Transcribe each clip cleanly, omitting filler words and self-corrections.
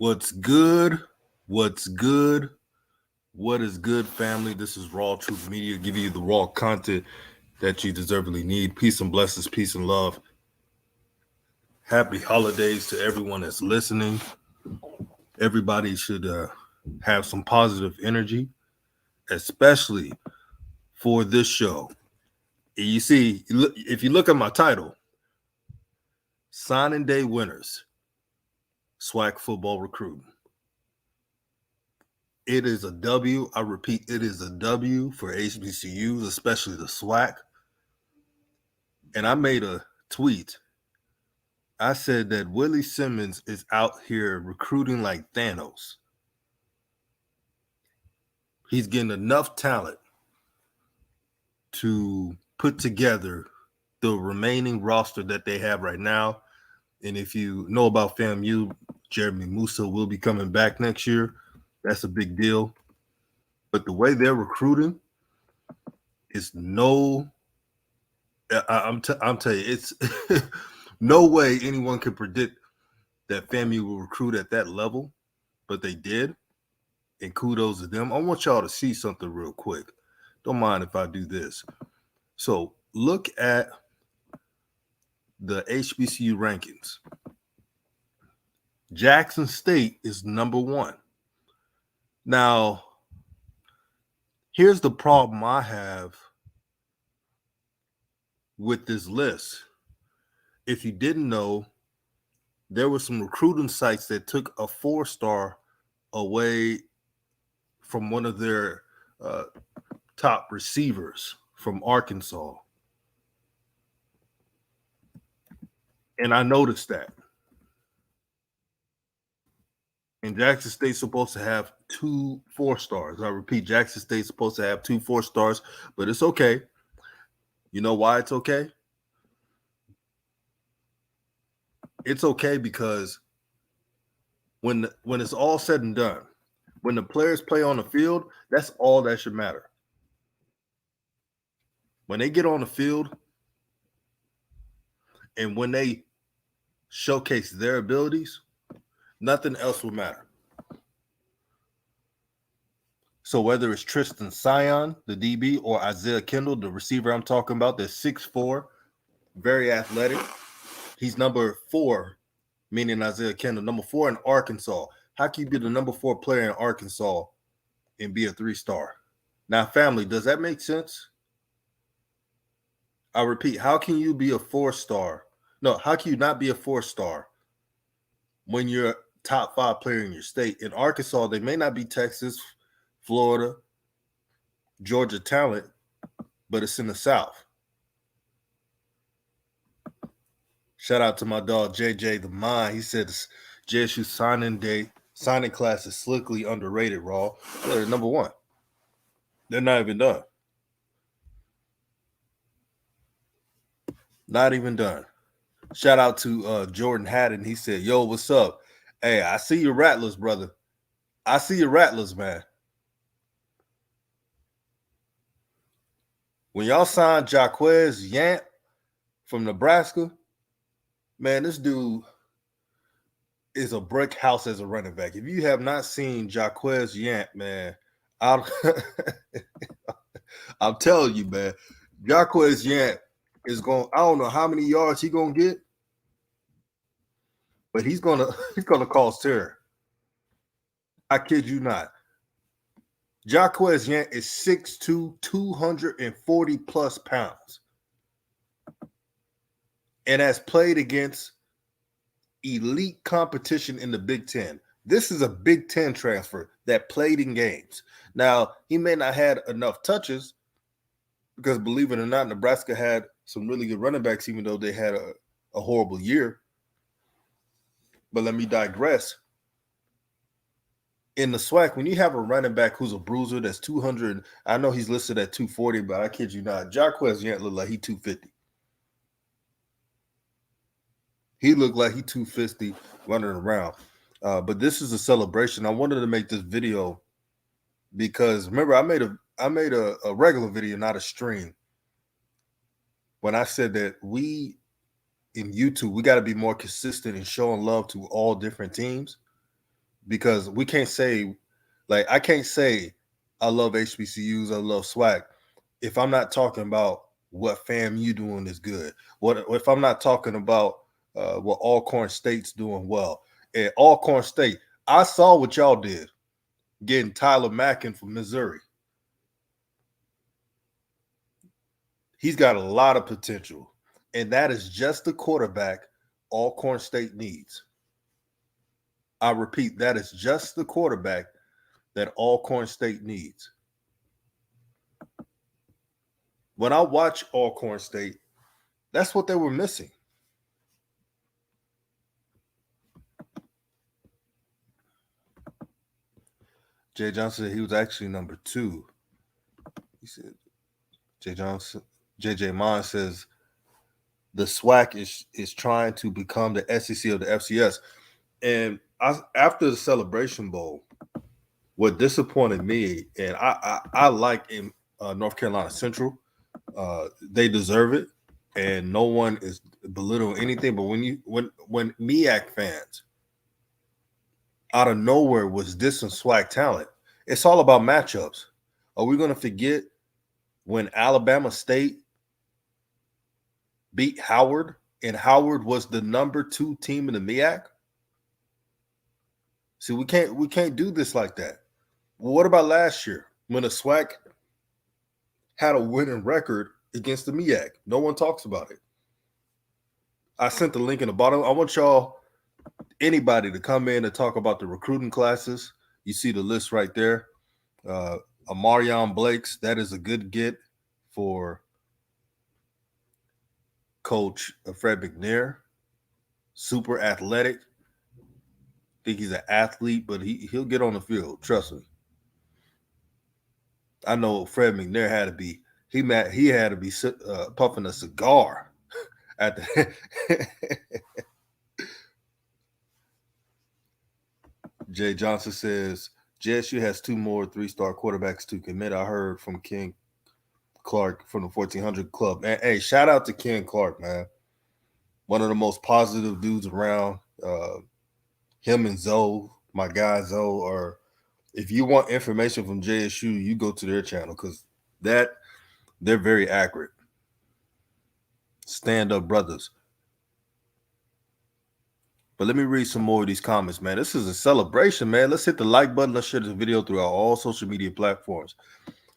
What's good? What's good? What is good, family? This is Raw Truth Media, giving you the raw content that you deservedly need. Peace and blessings, peace and love. Happy holidays to everyone that's listening. Everybody should have some positive energy, especially for this show. You see, if you look at my title, Signing Day Winners, Swac Football Recruiting. It is a W. I repeat, it is a W for HBCUs, especially the Swac. And I made a tweet. I said that Willie Simmons is out here recruiting like Thanos. He's getting enough talent to put together the remaining roster that they have right now. And if you know about FAMU, Jeremy Musa will be coming back next year. That's a big deal. But the way they're recruiting is I'm telling you, it's no way anyone could predict that FAMU will recruit at that level, but they did, and kudos to them. I want y'all to see something real quick. Don't mind if I do this. So look at the HBCU rankings. Jackson State is number 1. Now, here's the problem I have with this list. If you didn't know, there were some recruiting sites that took a 4-star away from one of their top receivers from Arkansas. And I noticed that. And Jackson State's supposed to have 2 4-stars. I repeat, Jackson State's supposed to have 2 4-stars, but it's okay. You know why it's okay? It's okay because when it's all said and done, when the players play on the field, that's all that should matter. When they get on the field and when they showcase their abilities, nothing else will matter. So whether it's Tristan Sion, the DB, or Isaiah Kendall, the receiver I'm talking about, that's 6'4", very athletic. He's number 4, meaning Isaiah Kendall, number 4 in Arkansas. How can you be the number 4 player in Arkansas and be a 3-star? Now, family, does that make sense? I repeat, how can you be a 4-star? No, how can you not be a 4-star when you're a top 5 player in your state? In Arkansas, they may not be Texas, Florida, Georgia talent, but it's in the South. Shout out to my dog, JJ the Mind. He said JSU signing class is slickly underrated, Raw. They're number 1. They're not even done. Not even done. Shout out to Jordan Haddon. He said, yo, what's up? Hey, I see your Rattlers, brother. I see your Rattlers, man. When y'all signed Jaquez Yant from Nebraska, man, this dude is a brick house as a running back. If you have not seen Jaquez Yant, man, I'm telling you, man, Jaquez Yant is going. I don't know how many yards he's gonna get, but he's gonna cause terror. I kid you not. Jaquez Yant is 6'2", 240 plus pounds, and has played against elite competition in the Big Ten. This is a Big Ten transfer that played in games. Now, he may not have had enough touches because, believe it or not, Nebraska had some really good running backs, even though they had a horrible year. But let me digress. In the SWAC, when you have a running back who's a bruiser that's 200, I know he's listed at 240, but I kid you not, Jaquez Yant looked like he 250. He looked like he 250 running around. But this is a celebration. I wanted to make this video because remember I made a regular video, not a stream, when I said that we in YouTube we got to be more consistent in showing love to all different teams. because we can't say, like, I can't say I love HBCUs, I love Swac if I'm not talking about what FAMU doing is good. What if I'm not talking about what Alcorn State's doing well? At Alcorn State, I saw what y'all did getting Tyler Mackin from Missouri. He's got a lot of potential, and that is just the quarterback Alcorn State needs. I repeat, that is just the quarterback that Alcorn State needs. When I watch Alcorn State, that's what they were missing. Jay Johnson said he was actually number 2. He said Jay Johnson, JJ Mon says the SWAC is trying to become the SEC of the FCS. And after the Celebration Bowl, what disappointed me, and I like in North Carolina Central, they deserve it, and no one is belittling anything. But when MEAC fans out of nowhere was dissing SWAC talent, it's all about matchups. Are we going to forget when Alabama State beat Howard, and Howard was the number 2 team in the MEAC? See, we can't do this like that. Well, what about last year when the SWAC had a winning record against the MEAC? No one talks about it. I sent the link in the bottom. I want anybody to come in and talk about the recruiting classes. You see the list right there. Amarion Blakes, that is a good get for Coach Fred McNair. Super athletic. Think he's an athlete, but he'll get on the field. Trust me. I know Fred McNair had to be puffing a cigar at the. Jay Johnson says JSU has 2 more 3-star quarterbacks to commit. I heard from Ken Clark from the 1400 Club. Man, hey, shout out to Ken Clark, man. One of the most positive dudes around. Him and Zoe, my guy Zoe, are. If you want information from JSU, you go to their channel because they're very accurate. Stand-up brothers. But let me read some more of these comments, man. This is a celebration, man. Let's hit the like button. Let's share this video throughout all social media platforms.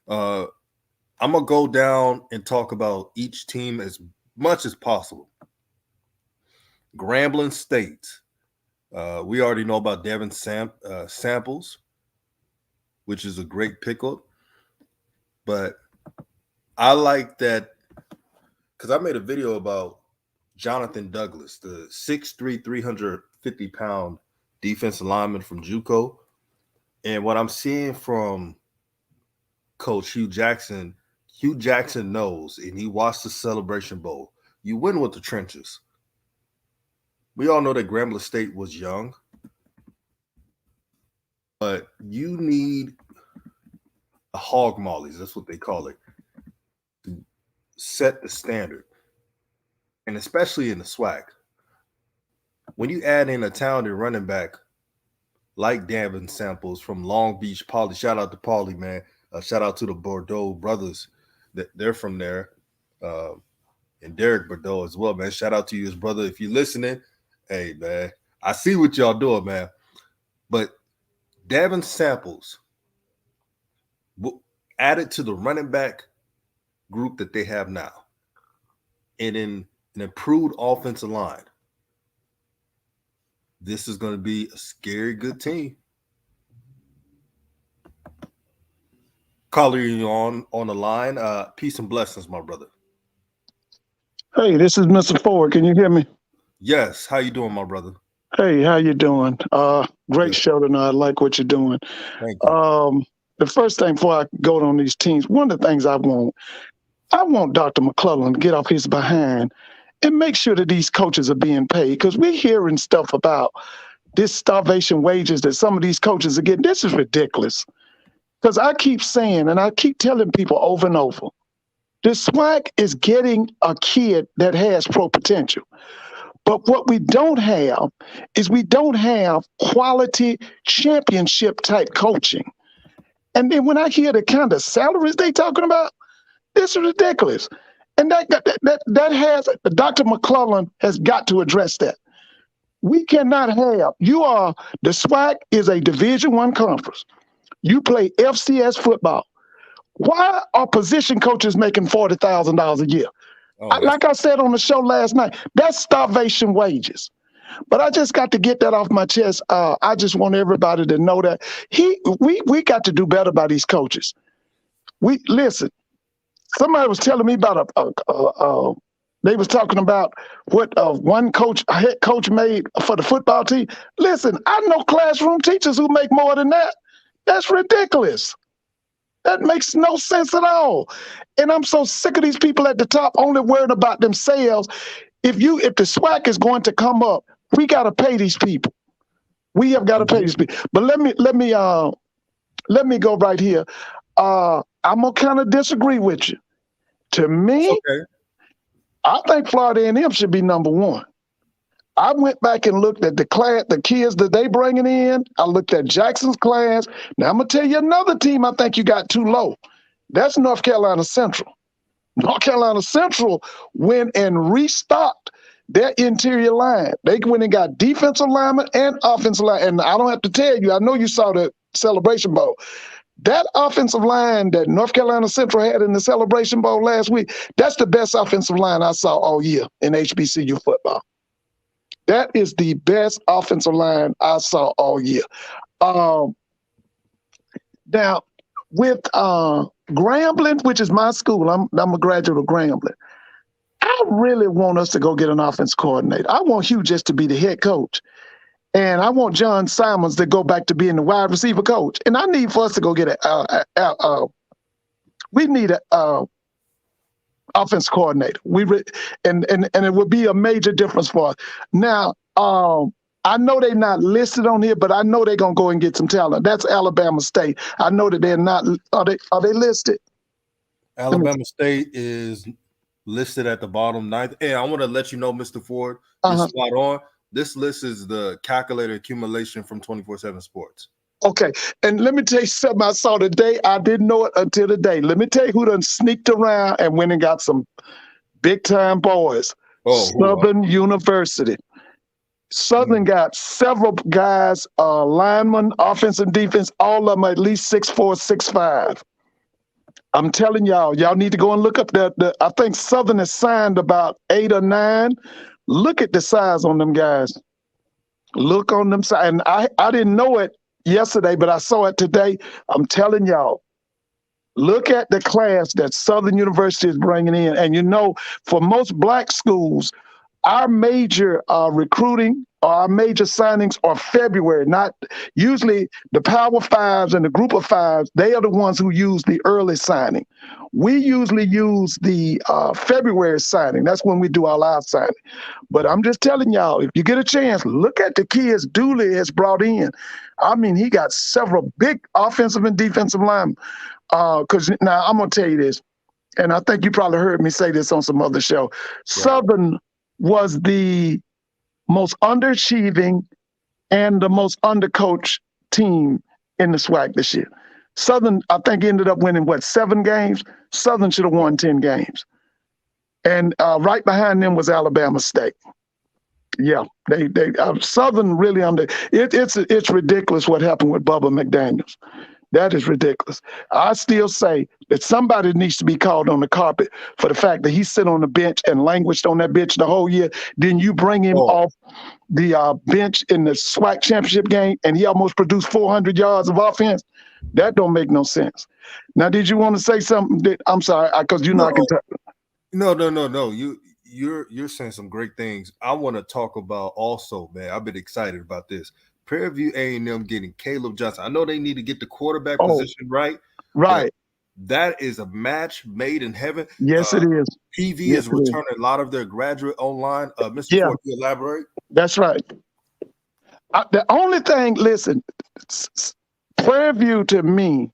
I'm going to go down and talk about each team as much as possible. Grambling State. We already know about Devin Samples, which is a great pickup. But I like that because I made a video about Jonathan Douglas, the 6'3", 350-pound defensive lineman from JUCO. And what I'm seeing from Coach Hugh Jackson knows, and he watched the Celebration Bowl, you win with the trenches. We all know that Grambling State was young, but you need a hog mollies, that's what they call it, to set the standard. And especially in the SWAC, when you add in a talented running back like Devin Samples from Long Beach Poly, shout out to Poly, man. Shout out to the Bordeaux brothers. They're from there. And Derek Bordeaux as well, man. Shout out to you, his brother. If you're listening, hey, man, I see what y'all doing, man. But Devin Samples added to the running back group that they have now, and in an improved offensive line, this is going to be a scary good team. Caller, you on the line. Peace and blessings, my brother. Hey, this is Mr. Ford. Can you hear me? Yes. How you doing, my brother? Hey, how you doing? Great show tonight. I like what you're doing. Thank you. The first thing before I go on these teams, one of the things I want Dr. McClellan to get off his behind and make sure that these coaches are being paid, because we're hearing stuff about this starvation wages that some of these coaches are getting. This is ridiculous. Because I keep saying, and I keep telling people over and over, the SWAC is getting a kid that has pro potential. But what we don't have is we don't have quality championship type coaching. And then when I hear the kind of salaries they talking about, this is ridiculous. And that has Dr. McClellan has got to address that. We cannot have the SWAC is a Division I conference. You play FCS football. Why are position coaches making $40,000 a year? Like I said on the show last night, that's starvation wages. But I just got to get that off my chest. I just want everybody to know that we got to do better by these coaches. Listen. Somebody was telling me about they was talking about what a head coach made for the football team. Listen, I know classroom teachers who make more than that. That's ridiculous. That makes no sense at all. And I'm so sick of these people at the top only worried about themselves. If the SWAC is going to come up, we got to pay these people. We have got to pay these people. But let me go right here. I'm gonna kind of disagree with you. To me, I think Florida A&M should be number one. I went back and looked at the kids that they bringing in. I looked at Jackson's class. Now I'm gonna tell you another team I think you got too low. That's North Carolina Central. North Carolina Central went and restocked their interior line. They went and got defensive linemen and offensive line. And I don't have to tell you, I know you saw the Celebration Bowl. That offensive line that North Carolina Central had in the Celebration Bowl last week, that's the best offensive line I saw all year in HBCU football. That is the best offensive line I saw all year. Now, with Grambling, which is my school, I'm a graduate of Grambling, I really want us to go get an offense coordinator. I want Hugh just to be the head coach. And I want John Simons to go back to being the wide receiver coach. And I need for us to go get we need a offense coordinator. And it would be a major difference for us. Now, I know they're not listed on here, but I know they're gonna go and get some talent. That's Alabama State. I know that they're not. Are they listed? Alabama State is listed at the bottom 9th. And I want to let you know, Mr. Ford, you're spot on. This list is the calculated accumulation from 24/7 Sports. Okay, and let me tell you something I saw today. I didn't know it until today. Let me tell you who done sneaked around and went and got some big-time boys. Southern University. Southern got several guys, linemen, offense and defense, all of them at least 6'4", 6'5". I'm telling y'all need to go and look up I think Southern has signed about 8 or 9. Look at the size on them guys. Look on them size. And I didn't know it yesterday, but I saw it today. I'm telling y'all, look at the class that Southern University is bringing in. And for most black schools, our major recruiting or our major signings are February, not usually the Power Fives and the Group of Fives. They are the ones who use the early signing. We usually use the February signing. That's when we do our live signing. But I'm just telling y'all, if you get a chance, look at the kids Dooley has brought in. I mean, he got several big offensive and defensive linemen. Because now I'm going to tell you this, and I think you probably heard me say this on some other show. Yeah. Southern was the most underachieving and the most undercoached team in the SWAC this year. Southern, I think, ended up winning, 7 games? Southern should have won 10 games. And right behind them was Alabama State. Yeah, they Southern really it's ridiculous what happened with Bubba McDaniels. That is ridiculous. I still say that somebody needs to be called on the carpet for the fact that he sit on the bench and languished on that bench the whole year. Then you bring him off the bench in the SWAC championship game and he almost produced 400 yards of offense. That don't make no sense. Now, did you want to say something? I'm sorry, because I can tell. No. You're saying some great things. I want to talk about also, man. I've been excited about this. Prairie View A&M getting Caleb Johnson. I know they need to get the quarterback position right. Right. That is a match made in heaven. Yes, it is. PV is returning a lot of their graduate online. Mr. Ford, can you elaborate? That's right. The only thing, listen, Prairie View to me,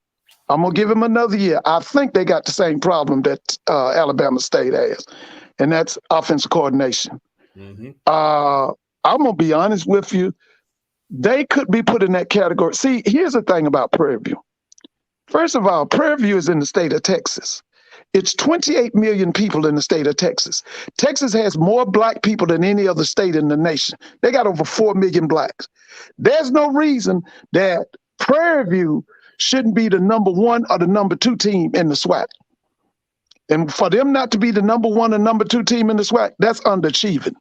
I'm going to give him another year. I think they got the same problem that Alabama State has, and that's offensive coordination. Mm-hmm. I'm going to be honest with you. They could be put in that category. See, here's the thing about Prairie View. First of all, Prairie View is in the state of Texas. It's 28 million people in the state of Texas. Texas has more black people than any other state in the nation. They got over 4 million blacks. There's no reason that Prairie View shouldn't be the number 1 or the number 2 team in the SWAC. And for them not to be the number 1 or number 2 team in the SWAC, that's underachieving.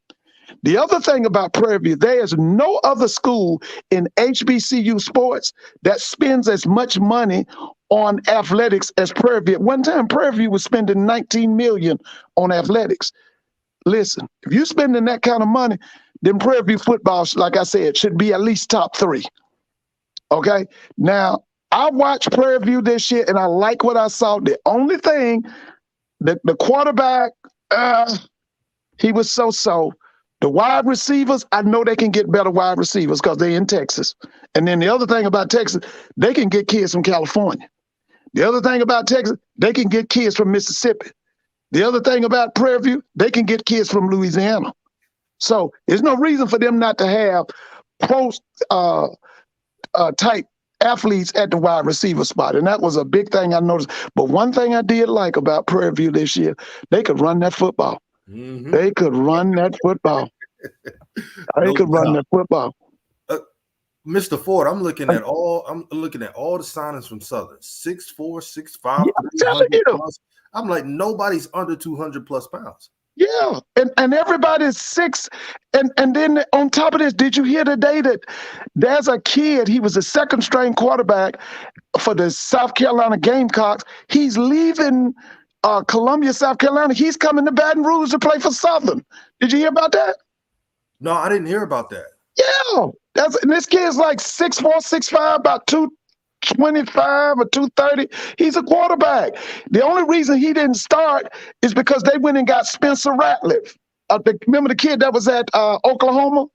The other thing about Prairie View, there is no other school in HBCU sports that spends as much money on athletics as Prairie View. At one time, Prairie View was spending $19 million on athletics. Listen, if you're spending that kind of money, then Prairie View football, like I said, should be at least top 3. Okay? Now, I watched Prairie View this year, and I like what I saw. The only thing, the quarterback, he was so-so. The wide receivers, I know they can get better wide receivers because they're in Texas. And then the other thing about Texas, they can get kids from California. The other thing about Texas, they can get kids from Mississippi. The other thing about Prairie View, they can get kids from Louisiana. So there's no reason for them not to have type athletes at the wide receiver spot. And that was a big thing I noticed. But one thing I did like about Prairie View this year, they could run that football. Mm-hmm. They could run that football. Mr. Ford, I'm looking at all the signings from Southern. 6'4", 6'5", plus. I'm like, nobody's under 200 plus pounds. Yeah, and everybody's 6. And then on top of this, did you hear today that there's a kid, he was a second string quarterback for the South Carolina Gamecocks. He's leaving Columbia, South Carolina. He's coming to Baton Rouge to play for Southern. Did you hear about that? No, I didn't hear about that. Yeah, and this kid's like 6'4", 6'5", about 225 or 230. He's a quarterback. The only reason he didn't start is because they went and got Spencer Ratliff. Remember the kid that was at Oklahoma?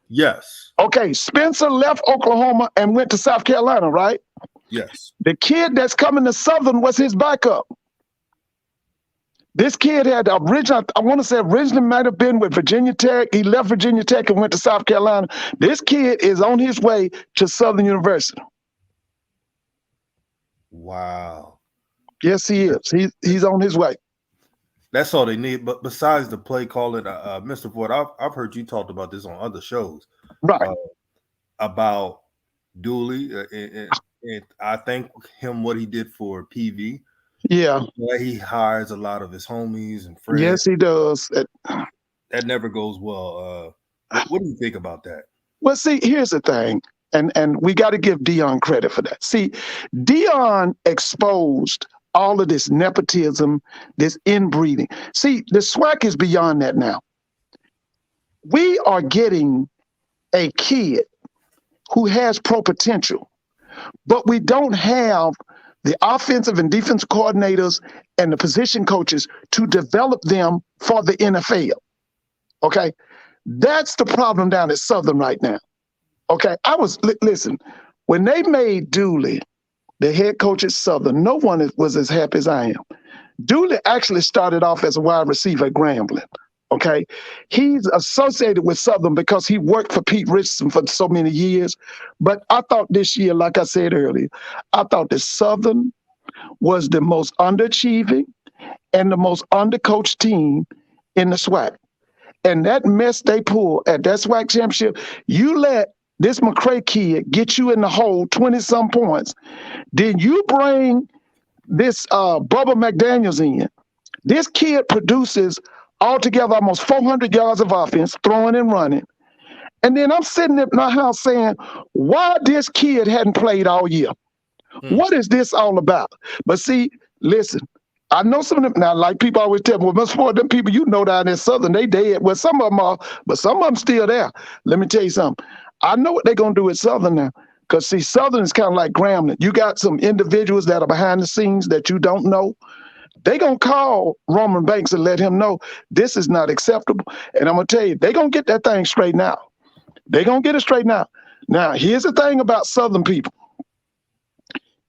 Yes. Okay, Spencer left Oklahoma and went to South Carolina, right? Yes. The kid that's coming to Southern was his backup. This kid had originally might have been with Virginia Tech. He left Virginia Tech and went to South Carolina. This kid is on his way to Southern University. Wow. Yes, he is. He's on his way. That's all they need. But besides the play calling, Mr. Ford, I've heard you talked about this on other shows. Right. About Dooley. And I thank him what he did for PV. Yeah. He hires a lot of his homies and friends. Yes, he does. That never goes well. What do you think about that? Well, see, here's the thing. And we got to give Dion credit for that. See, Dion exposed all of this nepotism, this inbreeding. See, the SWAC is beyond that now. We are getting a kid who has pro potential, but we don't have the offensive and defensive coordinators and the position coaches to develop them for the NFL. Okay? That's the problem down at Southern right now. Okay? Listen, when they made Dooley the head coach at Southern, no one was as happy as I am. Dooley actually started off as a wide receiver at Grambling. Okay? He's associated with Southern because he worked for Pete Richardson for so many years. But I thought this year, like I said earlier, I thought that Southern was the most underachieving and the most undercoached team in the SWAC. And that mess they pulled at that SWAC championship, you let this McCray kid get you in the hole 20-some points. Then you bring this Bubba McDaniels in. This kid produces altogether almost 400 yards of offense, throwing and running. And then I'm sitting at my house saying, why this kid hadn't played all year? What is this all about? But see, listen, I know some of them, now like people always tell me, well, most of them people you know down in Southern, they dead. Well, some of them are, but some of them still there. Let me tell you something. I know what they're going to do at Southern now. Because see, Southern is kind of like Grambling. You got some individuals that are behind the scenes that you don't know. They're going to call Roman Banks and let him know this is not acceptable. And I'm going to tell you, they're going to get that thing straightened out. They're going to get it straightened out. Now, here's the thing about Southern people.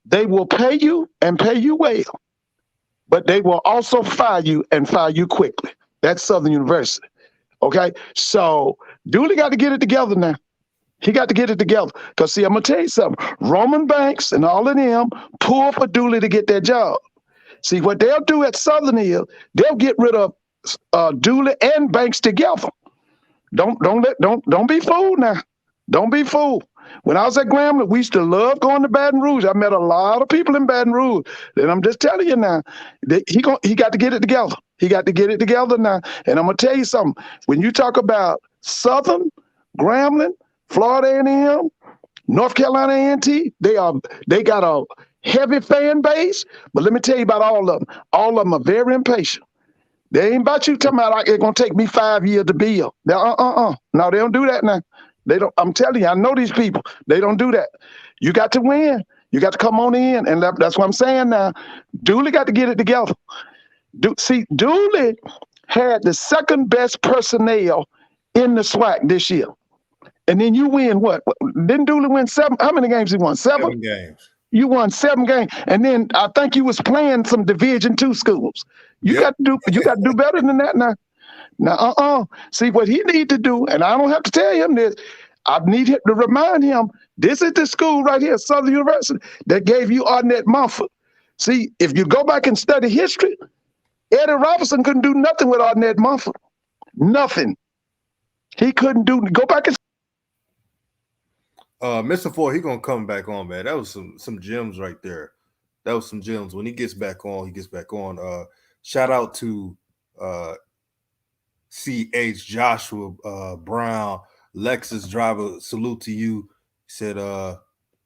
They will pay you and pay you well, but they will also fire you and fire you quickly. That's Southern University. Okay, so Dooley got to get it together now. He got to get it together. Because, see, I'm going to tell you something. Roman Banks and all of them pull for Dooley to get that job. See, what they'll do at Southern is they'll get rid of Dooley and Banks together. Don't be fooled now. Don't be fooled. When I was at Grambling, we used to love going to Baton Rouge. I met a lot of people in Baton Rouge. And I'm just telling you now, he got to get it together. He got to get it together now. And I'm going to tell you something. When you talk about Southern, Grambling, Florida A&M, North Carolina A&T, they got a heavy fan base. But let me tell you about all of them. All of them are very impatient. They ain't about you talking about it's gonna take me 5 years to build. No, they don't do that now. They don't. I'm telling you, I know these people. They don't do that. You got to win. You got to come on in, and that's what I'm saying now. Dooley got to get it together. Dooley had the second best personnel in the Swac this year, and then you win what? Didn't Dooley win 7? How many games he won? 7? 7 games. You won 7 games, and then I think you was playing some Division II schools. You got to do better than that now. Now, see what he need to do, and I don't have to tell him this. I need him to remind him this is the school right here, Southern University, that gave you Arnett Mumford. See, if you go back and study history, Eddie Robinson couldn't do nothing with Arnett Mumford. Nothing. He couldn't do. Go back and. Mr. Ford, he gonna come back on, man. That was some gems right there. That was some gems. When he gets back on, he gets back on. Shout out to C.H. Joshua Brown, Lexus driver. Salute to you. He said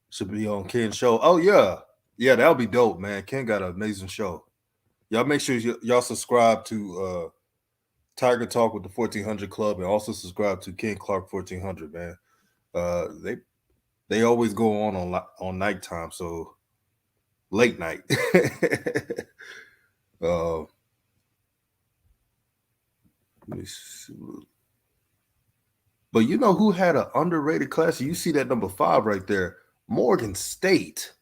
should be on Ken's show. Oh yeah, that'll be dope, man. Ken got an amazing show. Y'all make sure y'all subscribe to Tiger Talk with the 1400 Club, and also subscribe to Ken Clark 1400, man. They always go on nighttime, so late night. Let me see. But you know who had an underrated class? You see that number 5 right there, Morgan State.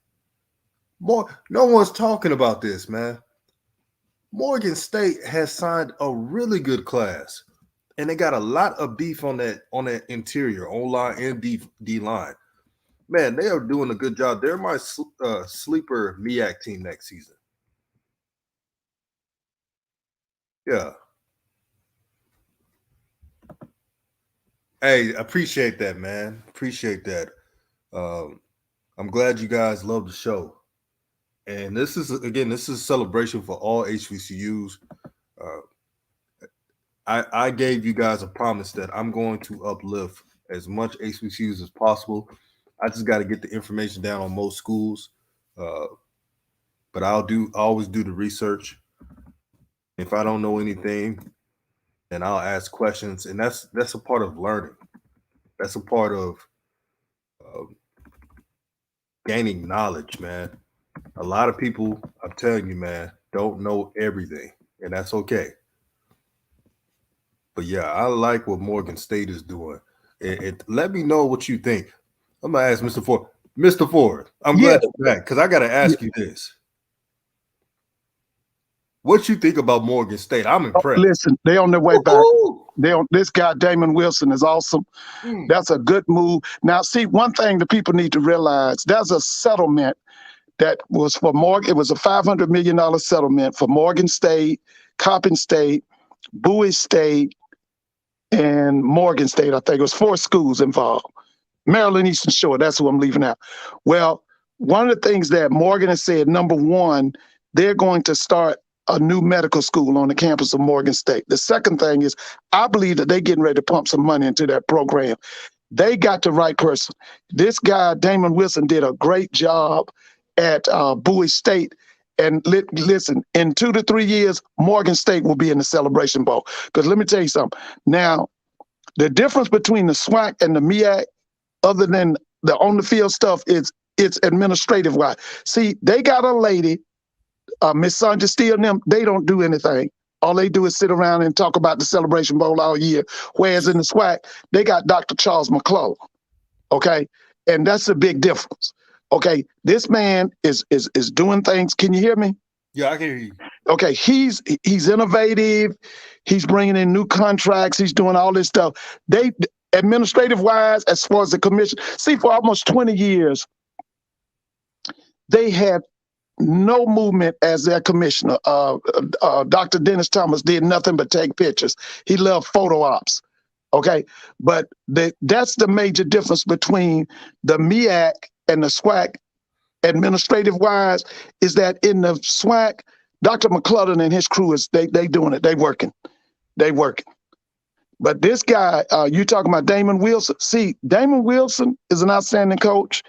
No one's talking about this, man. Morgan State has signed a really good class, and they got a lot of beef on that interior, O-line and D line. Man, they are doing a good job. They're my sleeper MEAC team next season. Yeah. Hey, appreciate that, man. Appreciate that. I'm glad you guys love the show. And this is a celebration for all HBCUs. I gave you guys a promise that I'm going to uplift as much HBCUs as possible. I just got to get the information down on most schools, but I always do the research. If I don't know anything, then I'll ask questions, and that's a part of learning. That's a part of gaining knowledge, man. A lot of people, I'm telling you, man, don't know everything, and that's okay. But yeah, I like what Morgan State is doing. Let me know what you think. I'm gonna ask Mr. Ford. Mr. Ford, I'm glad you're back because I gotta ask you this. What you think about Morgan State? I'm impressed. Listen, they on their way back. This guy Damon Wilson is awesome. That's a good move. Now, see, one thing the people need to realize: there's a settlement that was for Morgan. It was a $500 million settlement for Morgan State, Coppin State, Bowie State, and Morgan State. I think it was 4 schools involved. Maryland Eastern Shore, that's who I'm leaving out. Well, one of the things that Morgan has said, number one, they're going to start a new medical school on the campus of Morgan State. The second thing is, I believe that they're getting ready to pump some money into that program. They got the right person. This guy, Damon Wilson, did a great job at Bowie State. And listen, in 2 to 3 years, Morgan State will be in the Celebration Bowl. Because let me tell you something. Now, the difference between the SWAC and the MEAC, other than the on-the-field stuff, it's administrative wise. See, they got a lady, Miss Sandra Steele and them, they don't do anything. All they do is sit around and talk about the Celebration Bowl all year. Whereas in the SWAC, they got Dr. Charles McClellan, okay? And that's a big difference, okay? This man is doing things. Can you hear me? Yeah, I can hear you. Okay, he's innovative. He's bringing in new contracts. He's doing all this stuff. They administrative wise, as far as the commission, see, for almost 20 years, they had no movement as their commissioner. Dr. Dennis Thomas did nothing but take pictures. He loved photo ops. Okay, but that's the major difference between the MEAC and the Swac administrative wise, is that in the Swac, Dr. McClellan and his crew they doing it. They working. But this guy, you talking about Damon Wilson? See, Damon Wilson is an outstanding coach.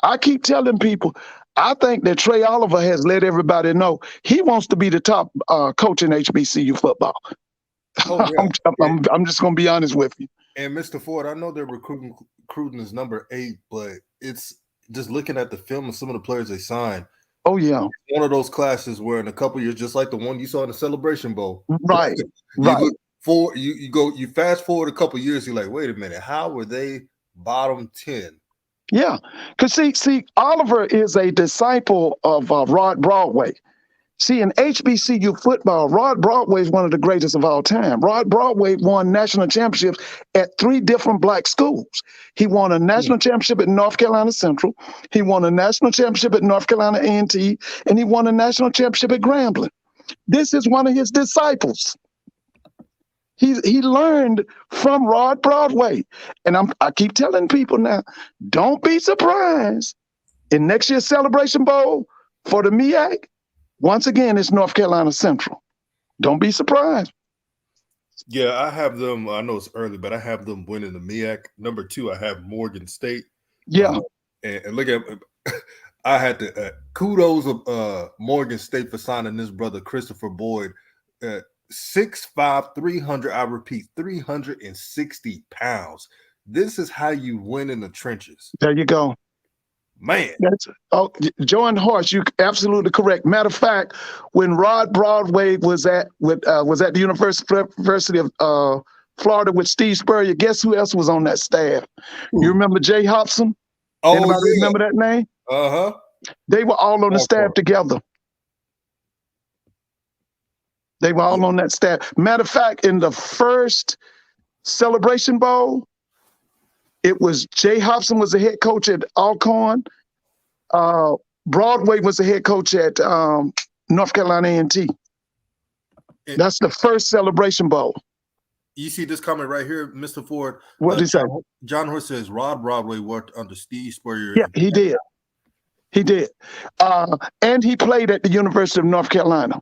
I keep telling people, I think that Trey Oliver has let everybody know he wants to be the top coach in HBCU football. Oh, yeah. I'm just going to be honest with you. And Mr. Ford, I know they're recruiting is number 8, but it's just looking at the film and some of the players they signed. Oh yeah, one of those classes where in a couple years, just like the one you saw in the Celebration Bowl, right? Right. You fast forward a couple years, you're like, wait a minute, how were they bottom 10? Yeah, because see, Oliver is a disciple of Rod Broadway. See, in HBCU football, Rod Broadway is one of the greatest of all time. Rod Broadway won national championships at 3 different black schools. He won a national championship at North Carolina Central. He won a national championship at North Carolina A&T, and he won a national championship at Grambling. This is one of his disciples. He learned from Rod Broadway. And I keep telling people now, don't be surprised in next year's Celebration Bowl for the MEAC. Once again, it's North Carolina Central. Don't be surprised. Yeah, I have them. I know it's early, but I have them winning the MEAC. Number 2, I have Morgan State. Yeah. And look at, I had to kudos of Morgan State for signing this brother, Christopher Boyd. 6'5", 300, I repeat, 360 pounds. This is how you win in the trenches. There you go. Man. Joan Horst, you're absolutely correct. Matter of fact, when Rod Broadway was at the University of Florida with Steve Spurrier, guess who else was on that staff? Ooh. You remember Jay Hobson? Oh, anybody remember that name? Uh-huh. They were all on the staff together. They were all on that staff. Matter of fact, in the first Celebration Bowl, it was Jay Hobson was the head coach at Alcorn. Broadway was the head coach at North Carolina A&T. That's the first Celebration Bowl. You see this comment right here, Mr. Ford. What did he say? John Horst says Rod Broadway worked under Steve Spurrier. Yeah, he did. He did. And he played at the University of North Carolina.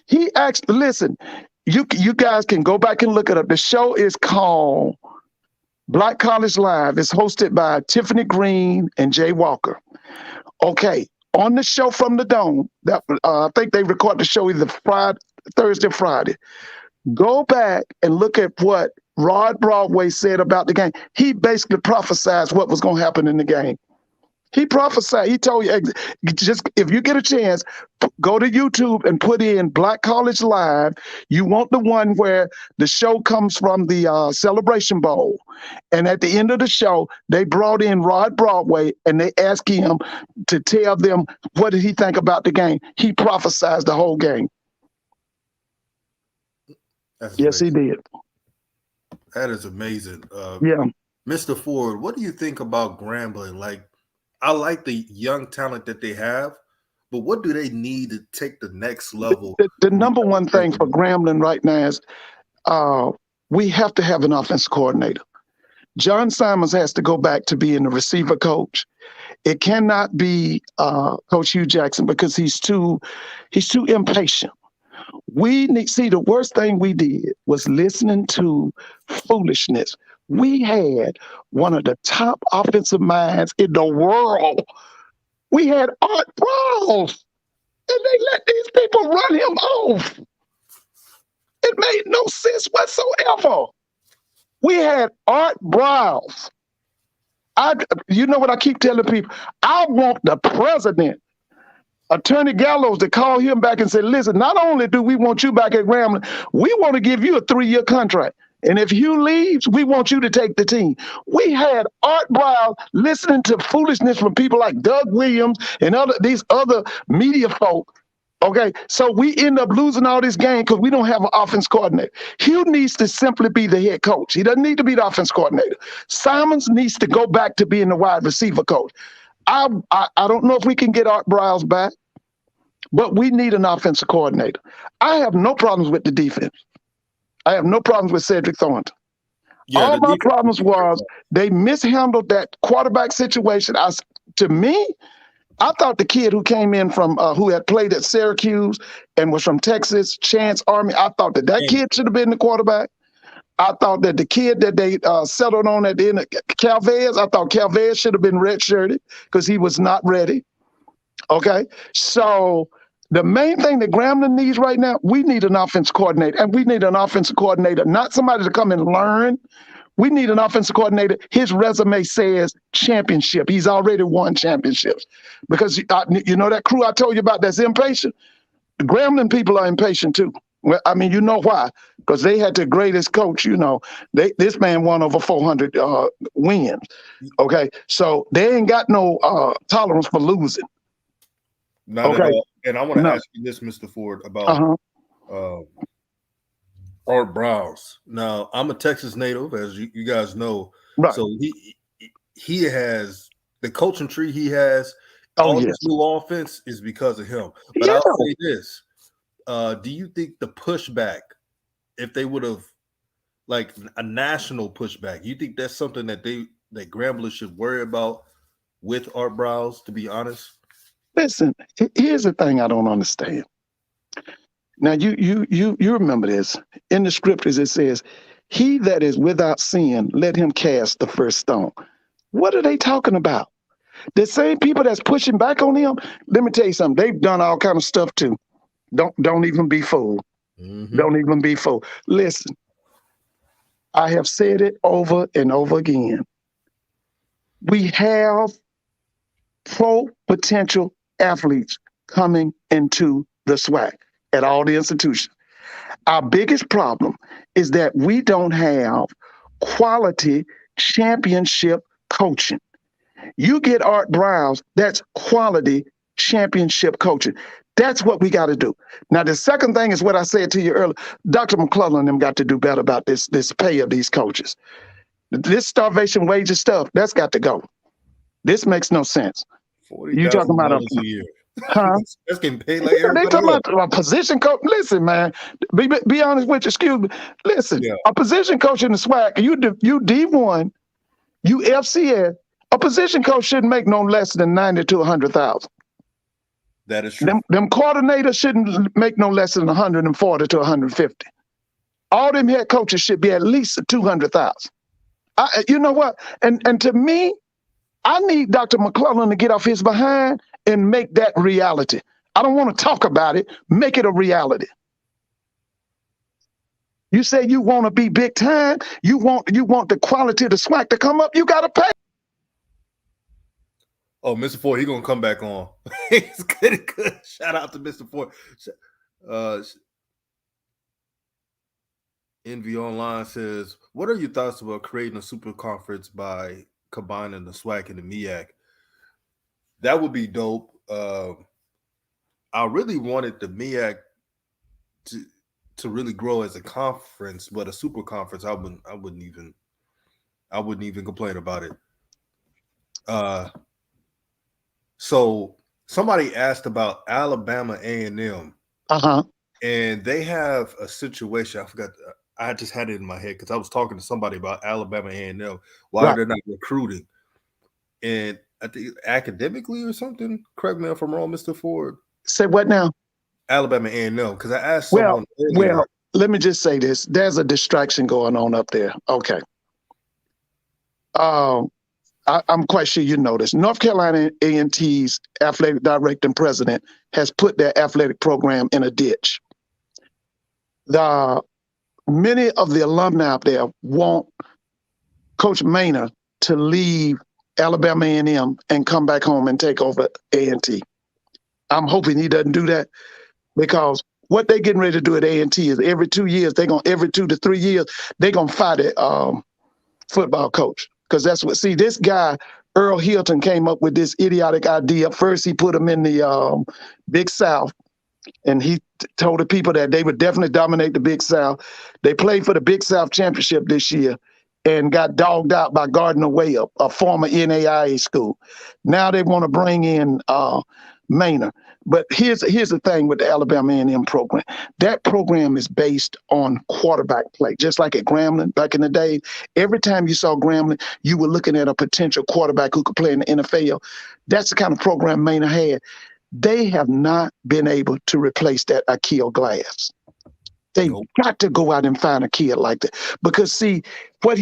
He actually, listen, you guys can go back and look it up. The show is called Black College Live. It's hosted by Tiffany Green and Jay Walker. Okay, on the show from the Dome, that I think they record the show either Thursday or Friday. Go back and look at what Rod Broadway said about the game. He basically prophesied what was going to happen in the game. He prophesied. He told you, just if you get a chance, go to YouTube and put in Black College Live. You want the one where the show comes from the Celebration Bowl. And at the end of the show, they brought in Rod Broadway and they asked him to tell them what did he think about the game. He prophesied the whole game. Yes, he did. That is amazing. Yeah. Mr. Ford, what do you think about Grambling? Like, I like the young talent that they have, but what do they need to take the next level? The number one thing for Grambling right now is we have to have an offensive coordinator. John Simons has to go back to being the receiver coach. It cannot be Coach Hugh Jackson because he's too impatient. We need see the worst thing we did was listening to foolishness. We had one of the top offensive minds in the world. We had Art Briles, and they let these people run him off. It made no sense whatsoever. We had Art Briles. You know what I keep telling people? I want the president, Attorney Gallows, to call him back and say, listen, not only do we want you back at Grambling, we want to give you a 3-year contract. And if Hugh leaves, we want you to take the team. We had Art Briles listening to foolishness from people like Doug Williams and these other media folk Okay, so we end up losing all this game because we don't have an offense coordinator. Hugh needs to simply be the head coach. He doesn't need to be the offense coordinator. Simons needs to go back to being the wide receiver coach. I don't know if we can get Art Briles back, but we need an offensive coordinator. I have no problems with the defense. I have no problems with Cedric Thornton. Yeah, All my problems was they mishandled that quarterback situation. To me, I thought the kid who came in from who had played at Syracuse and was from Texas, Chance Army, I thought that kid should have been the quarterback. I thought that the kid that they settled on at the end of Calvez, I thought Calvez should have been redshirted because he was not ready. Okay, so the main thing that Grambling needs right now, we need an offensive coordinator, and we need an offensive coordinator, not somebody to come and learn. We need an offensive coordinator. His resume says championship. He's already won championships. Because you know that crew I told you about that's impatient? The Grambling people are impatient too. Well, I mean, you know why? Because they had the greatest coach, you know. This man won over 400 wins. Okay, so they ain't got no tolerance for losing. Not at all. And I want to ask you this, Mr. Ford, about Art Briles. Now, I'm a Texas native, as you guys know. Right. So he has the coaching tree he has. All this new offense is because of him. But I'll say this. Do you think the pushback, if they would have like a national pushback, you think that's something that Grambling should worry about with Art Briles, to be honest? Listen, here's the thing I don't understand. Now you remember this. In the scriptures it says, "He that is without sin, let him cast the first stone." What are they talking about? The same people that's pushing back on him, let me tell you something, they've done all kind of stuff too. Don't even be fooled. Mm-hmm. Don't even be fooled. Listen, I have said it over and over again. We have pro potential athletes coming into the Swac at all the institutions. Our biggest problem is that we don't have quality championship coaching. You get Art Briles, that's quality championship coaching. That's what we got to do. Now, the second thing is what I said to you earlier. Dr. McClellan and them got to do better about this pay of these coaches. This starvation wages stuff, that's got to go. This makes no sense. You talking about a year? Huh? That's getting paid like everybody. They talking about a position coach. Listen, man. Be honest with you. Excuse me. Listen, a position coach in the SWAC, you D1, you FCS. A position coach shouldn't make no less than 90 to 100,000. That is true. Them coordinators shouldn't make no less than 140 to 150. All them head coaches should be at least 200,000. You know what? And to me, I need Dr. McClellan to get off his behind and make that reality. I don't want to talk about it. Make it a reality. You say you want to be big time. You want the quality of the SWAC to come up. You got to pay. Oh, Mr. Ford, he's going to come back on. He's good. Shout out to Mr. Ford. Envy Online says, what are your thoughts about creating a super conference by combining the SWAC and the MEAC? That would be dope. I really wanted the MEAC to really grow as a conference, but a super conference, I wouldn't even complain about it. So somebody asked about Alabama A&M, and they have a situation. I forgot. I just had it in my head because I was talking to somebody about Alabama A&M. Why they're not recruiting, and I think academically or something. Correct me if I'm wrong, Mr. Ford. Say what now? Alabama A&M, because I asked someone earlier. Well, let me just say this. There's a distraction going on up there. Okay. I'm quite sure you know this. North Carolina A&T's athletic director and president has put their athletic program in a ditch. Many of the alumni up there want Coach Maynard to leave Alabama A&M and come back home and take over A&T. I'm hoping he doesn't do that, because what they're getting ready to do at A&T is every 2 years, every 2 to 3 years, they're going to fight a football coach. Because this guy, Earl Hilton, came up with this idiotic idea. First, he put him in the Big South, And he told the people that they would definitely dominate the Big South. They played for the Big South Championship this year and got dogged out by Gardner Webb, a former NAIA school. Now they want to bring in Maynard. But here's the thing with the Alabama A&M program. That program is based on quarterback play, just like at Grambling back in the day. Every time you saw Grambling, you were looking at a potential quarterback who could play in the NFL. That's the kind of program Maynard had. They have not been able to replace that Akil Glass. They got to go out and find a kid like that. Because, see, what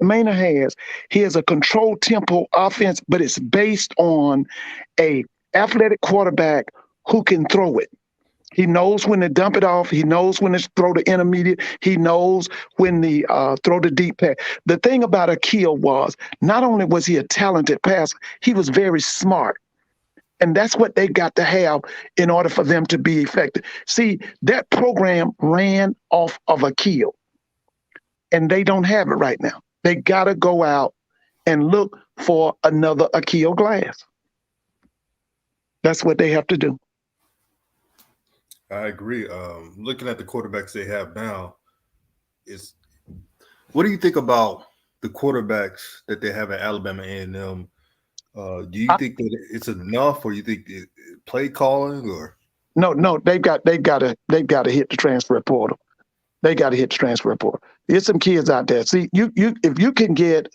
Maynard has, he has a controlled tempo offense, but it's based on a athletic quarterback who can throw it. He knows when to dump it off. He knows when to throw the intermediate. He knows when to throw the deep pass. The thing about Akil was, not only was he a talented passer, he was very smart. And that's what they got to have in order for them to be effective. See, that program ran off of Akil, and they don't have it right now. They got to go out and look for another Akil Glass. That's what they have to do. I agree. Looking at the quarterbacks they have now, what do you think about the quarterbacks that they have at Alabama A&M? Do you think that it's enough, or you think play calling, or no? They've got to hit the transfer portal. They got to hit the transfer portal. There's some kids out there. See, if you can get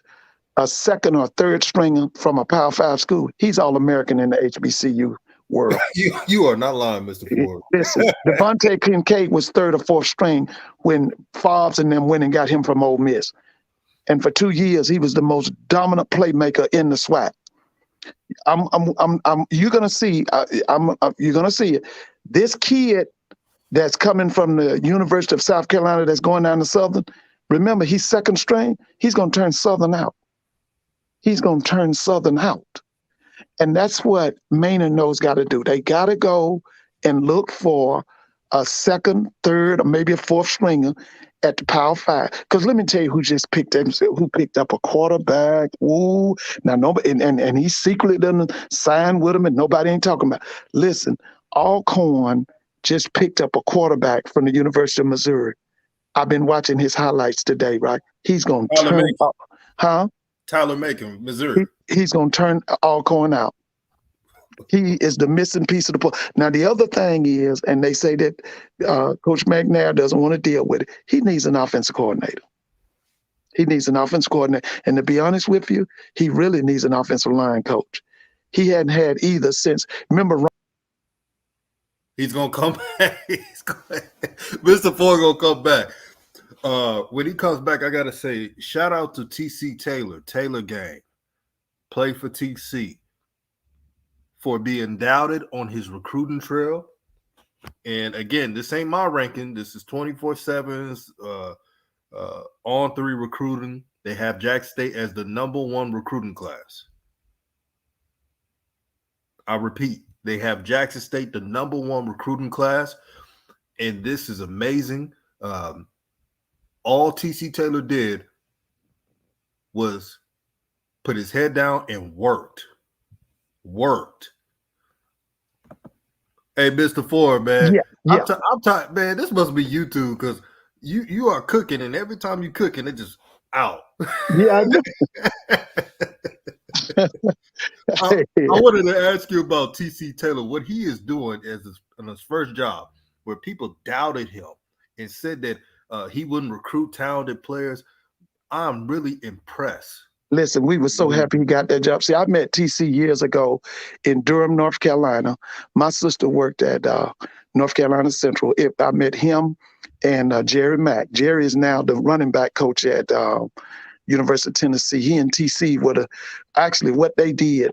a second or third stringer from a Power 5 school, he's All-American in the HBCU world. you are not lying, Mr. Ford. Listen, Devontae Kincaid was third or fourth string when Fobbs and them went and got him from Ole Miss, and for 2 years he was the most dominant playmaker in the Swac. You're gonna see it. This kid that's coming from the University of South Carolina that's going down to Southern. Remember, he's second string. He's gonna turn Southern out. And that's what Maynard knows got to do. They got to go and look for a second, third, or maybe a fourth stringer at the Power 5. Because let me tell you who picked up a quarterback. Ooh, now nobody, and he secretly doesn't sign with him, and nobody ain't talking about. Listen, Alcorn just picked up a quarterback from the University of Missouri. I've been watching his highlights today, right? He's going to turn up. Huh? Tyler Macon, Missouri. He's going to turn Alcorn out. He is the missing piece of the puzzle. Now, the other thing is, and they say that Coach McNair doesn't want to deal with it, he needs an offensive coordinator. And to be honest with you, he really needs an offensive line coach. He hadn't had either since, remember, he's going to come back. Mr. Ford going to come back. When he comes back, I got to say, shout out to TC Taylor Gang. Play for TC. For being doubted on his recruiting trail. And again, this ain't my ranking. This is 24/7's on 3 recruiting. They have Jackson State as the #1 recruiting class. I repeat, they have Jackson State the #1 recruiting class. And this is amazing. All TC Taylor did was put his head down and worked. Hey, Mr. Ford, man. Yeah. I'm tired, man. This must be YouTube because you are cooking, and every time you cooking, it just out. Yeah, I know. I wanted to ask you about TC Taylor, what he is doing in his first job, where people doubted him and said that he wouldn't recruit talented players. I'm really impressed. Listen, we were so happy he got that job. See, I met TC years ago in Durham, North Carolina. My sister worked at North Carolina Central. I met him and Jerry Mack. Jerry is now the running back coach at University of Tennessee. He and TC were actually what they did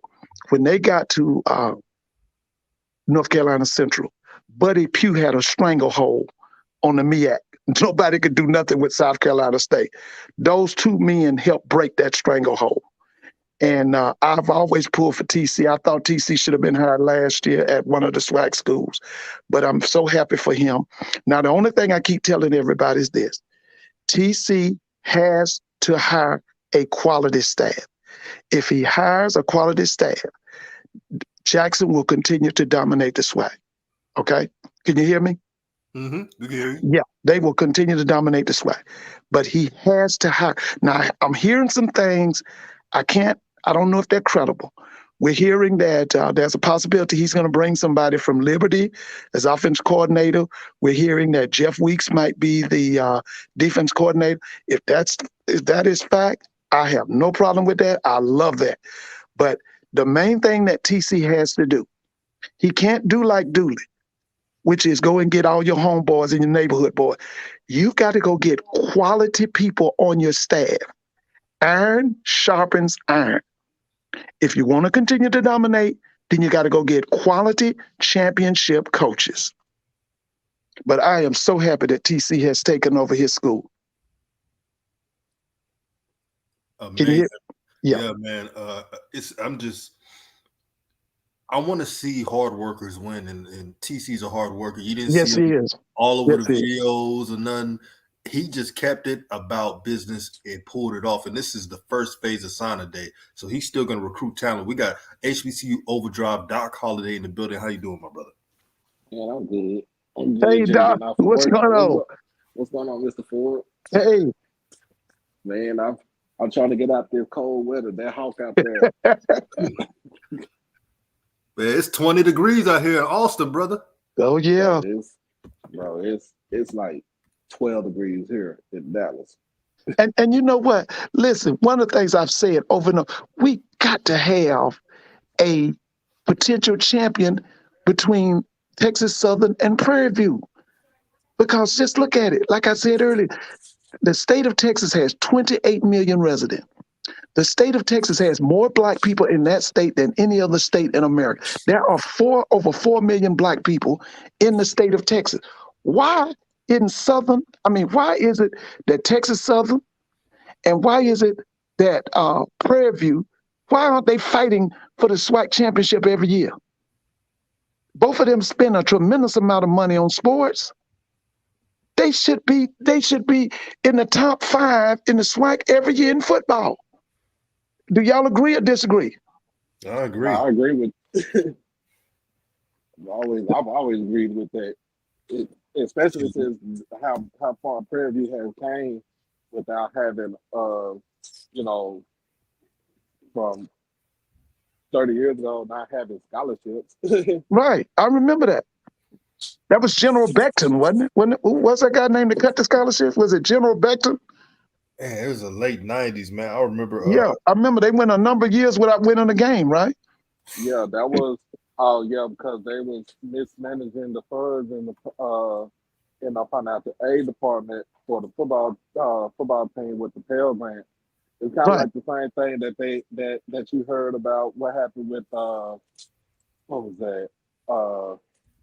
when they got to North Carolina Central. Buddy Pugh had a stranglehold on the MEAC. Nobody could do nothing with South Carolina State. Those two men helped break that stranglehold. And I've always pulled for TC. I thought TC should have been hired last year at one of the Swac schools. But I'm so happy for him. Now, the only thing I keep telling everybody is this. TC has to hire a quality staff. If he hires a quality staff, Jackson will continue to dominate the Swac. Okay, can you hear me? Mm-hmm. We can hear you. Yeah, they will continue to dominate the SWAC, but he has to hire. Now, I'm hearing some things. I don't know if they're credible. We're hearing that there's a possibility he's going to bring somebody from Liberty as offense coordinator. We're hearing that Jeff Weeks might be the defense coordinator. If that is fact, I have no problem with that. I love that. But the main thing that TC has to do, he can't do like Dooley, which is go and get all your homeboys and your neighborhood boys. You've got to go get quality people on your staff. Iron sharpens iron. If you want to continue to dominate, then you got to go get quality championship coaches. But I am so happy that TC has taken over his school. Can you Amazing. hear? Yeah. Yeah, man. I want to see hard workers win, and TC's a hard worker. You didn't Yes, see he him is. all over Yes, the he is. videos or nothing. He just kept it about business and pulled it off. And this is the first phase of signing day. So he's still going to recruit talent. We got HBCU Overdrive, Doc Holiday in the building. How you doing, my brother? Man, I'm good. I'm Hey, good. Just Doc, getting off of what's work. going on? What's going on, Mr. Ford? Hey. Man, I'm trying to get out this cold weather. That hawk out there. Man, it's 20 degrees out here in Austin, brother. Oh, yeah. It's like 12 degrees here in Dallas. And you know what? Listen, one of the things I've said over and over, we got to have a potential champion between Texas Southern and Prairie View. Because just look at it. Like I said earlier, the state of Texas has 28 million residents. The state of Texas has more black people in that state than any other state in America. There are over 4 million black people in the state of Texas. Why why is it that Texas Southern and why is it that Prairie View, why aren't they fighting for the SWAC championship every year? Both of them spend a tremendous amount of money on sports. They should be in the top 5 in the SWAC every year in football. Do y'all agree or disagree? I agree. I agree with. I've always agreed with that, especially since how far Prairie View has came without having from 30 years ago not having scholarships. Right, I remember that. That was General Beckton, wasn't it? Who was that guy named to cut the scholarships? Was it General Beckton? Man, it was the late 90s, man. I remember. Yeah, I remember they went a number of years without winning a game, right? Yeah, that was because they was mismanaging the funds in the financial aid department for the football team with the Pell Grant. It's kind of Right. like the same thing that you heard about what happened with what was that?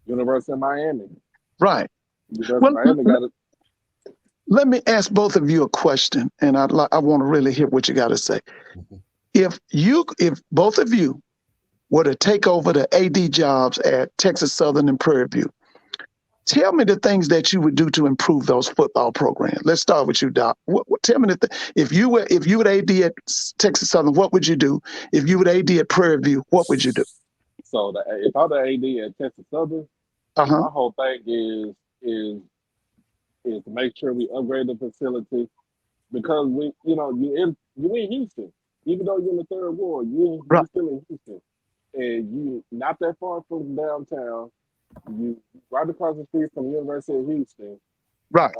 University of Miami. Right. University Well, of Miami got it. let me ask both of you a question, and I want to really hear what you got to say. If both of you were to take over the AD jobs at Texas Southern and Prairie View, tell me the things that you would do to improve those football programs. Let's start with you, Doc. Tell me if you would AD at Texas Southern, what would you do? If you would AD at Prairie View, what would you do? So if I'm the AD at Texas Southern, my whole thing is to make sure we upgrade the facility because you in Houston, even though you're in the third ward, you're still in Houston, and you not that far from downtown. You right across the street from the University of Houston. Right.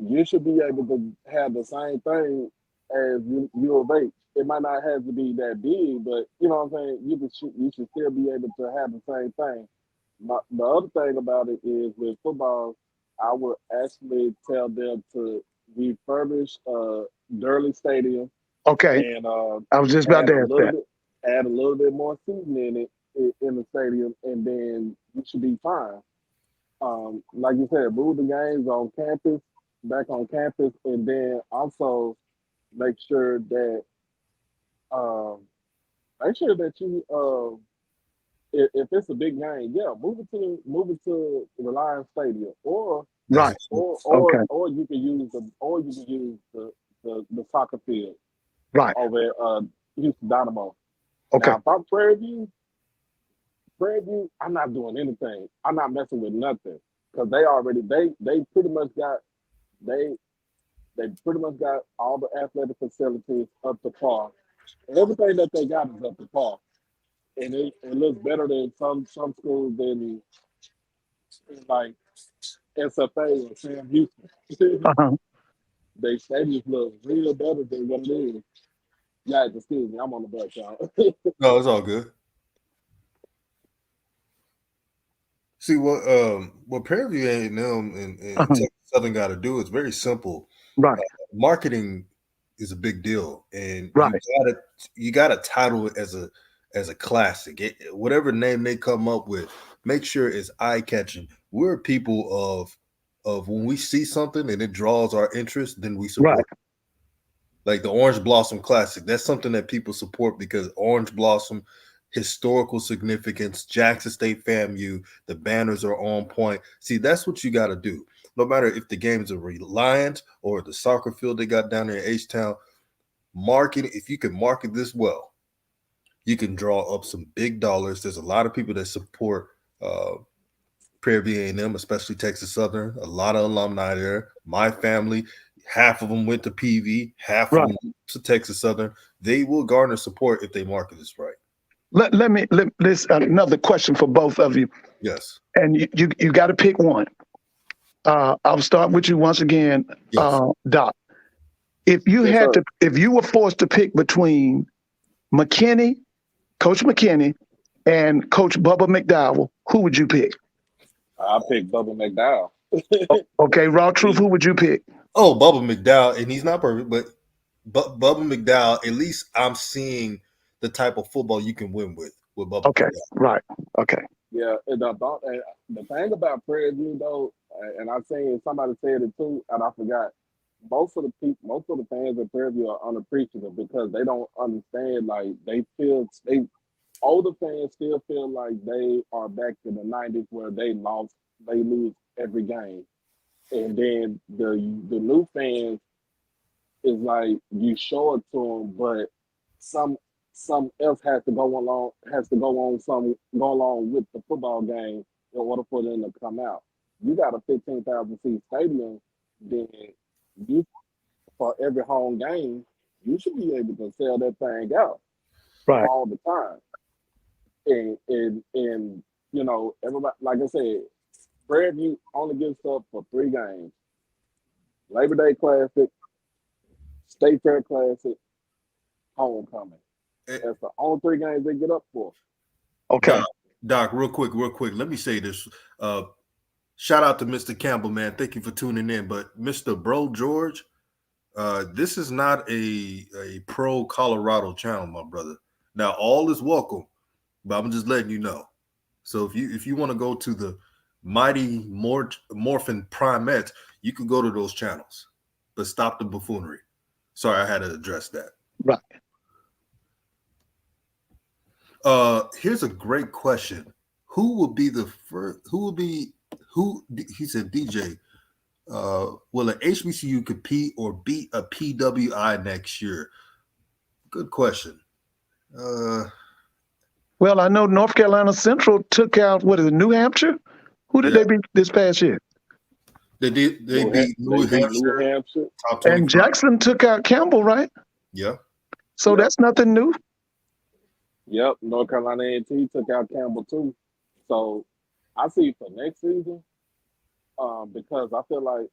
You should be able to have the same thing as U of H. It might not have to be that big, but you know what I'm saying. You should still be able to have the same thing. The other thing about it is with football, I would actually tell them to refurbish Durley Stadium. Okay. And I was just about to ask that. Add a little bit more seating in it in the stadium, and then you should be fine. Like you said, move the games back on campus, and then also make sure that you if it's a big game, move it to the Lions Stadium, or Right. or you can use the soccer field right over at Houston Dynamo. Okay. Now, if I'm Prairie View, Prairie View, I'm not doing anything. I'm not messing with nothing because they pretty much got they pretty much got all the athletic facilities up to par. Everything that they got is up to par, and it looks better than some schools in like SFA or Sam Houston. Uh-huh. They stadiums look real better than what it is. Yeah, excuse me, I'm on the bus, y'all. No, it's all good. See what Prairie View A&M and Texas Southern got to do is very simple. Right. Marketing is a big deal, and right. you gotta title it as a classic. Whatever name they come up with, make sure it's eye catching. We're people of when we see something and it draws our interest, then we support. Right. Like the Orange Blossom Classic, that's something that people support because Orange Blossom, historical significance, Jackson State FAMU, the banners are on point. See, that's what you got to do. No matter if the games are Reliant or the soccer field they got down there in H-Town, market, if you can market this well, you can draw up some big dollars. There's a lot of people that support Prairie View A&M, especially Texas Southern, a lot of alumni there. My family, half of them went to PV, half of them to Texas Southern. They will garner support if they market this right. This another question for both of you. Yes. And you got to pick one. I'll start with you once again, yes. Doc. If you if you were forced to pick between McKinney, Coach McKinney, and Coach Bubba McDowell, who would you pick? I'll pick Bubba McDowell. Okay, Raw Truth, who would you pick? Oh, Bubba McDowell, and he's not perfect, but Bubba McDowell, at least I'm seeing the type of football you can win with Bubba. Okay, McDowell. Right. Okay. Yeah, the thing about Prairie View though, and I've seen somebody said it too, and I forgot. Most of the fans at Prairie View are unappreciative because they don't understand. Like older fans still feel like they are back in the '90s where they lose every game, and then the new fans is like you show it to them, but some else has to go along with the football game in order for them to come out. You got a 15,000 seat stadium, then you for every home game, you should be able to sell that thing out all the time. And you know, everybody, like I said, Prairie View only gives up for 3 games: Labor Day Classic, State Fair Classic, Homecoming. That's the only 3 games they get up for. Okay. Doc, real quick. Let me say this. Shout out to Mr. Campbell, man. Thank you for tuning in. But Mr. Bro George, this is not a pro Colorado channel, my brother. Now, all is welcome, but I'm just letting you know. So if you want to go to the Mighty Morphin Primettes, you can go to those channels, but stop the buffoonery. Sorry, I had to address that. Right. Here's a great question. Who will be the first? He said, DJ, will an HBCU compete or beat a PWI next year? Good question. Well, I know North Carolina Central took out, New Hampshire? Who did they beat this past year? They beat New Hampshire. Top 25. And Jackson took out Campbell, right? Yeah. So that's nothing new. Yep, North Carolina A&T took out Campbell too. So I see for next season, because I feel like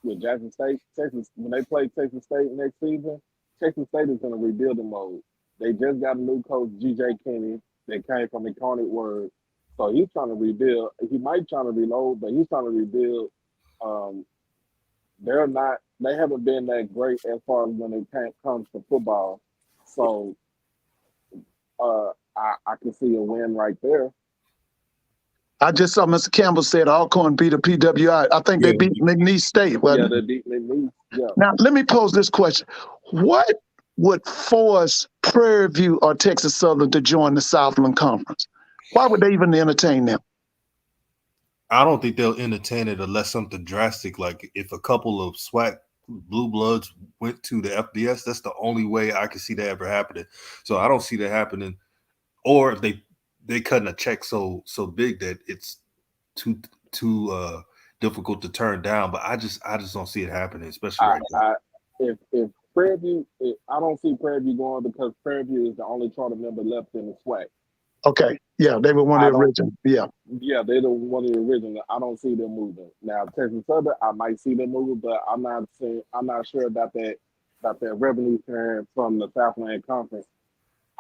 with Jackson State, Texas, when they play Texas State next season, Texas State is in a rebuilding mode. They just got a new coach, G.J. Kinney, that came from Incarnate Word. So he's trying to rebuild. He might try to reload, but he's trying to rebuild. They haven't been that great as far as when it comes to football. So I can see a win right there. I just saw Mr. Campbell said Alcorn beat a PWI. I think they beat McNeese State. They beat McNeese. Yeah. Now, let me pose this question. What would force Prairie View or Texas Southern to join the Southland Conference? Why would they even entertain them? I don't think they'll entertain it unless something drastic, like if a couple of Swac Blue Bloods went to the FBS. That's the only way I can see that ever happening. So I don't see that happening. Or if they they cutting a check so big that it's too difficult to turn down. But I just don't see it happening, especially right now. If Prairie View, I don't see Prairie View going because Prairie View is the only charter member left in the Swac. Okay, yeah, they were one of the original. Yeah, they're one of the original. I don't see them moving. Now Texas Southern, I might see them moving, but I'm not sure about that revenue sharing from the Southland Conference.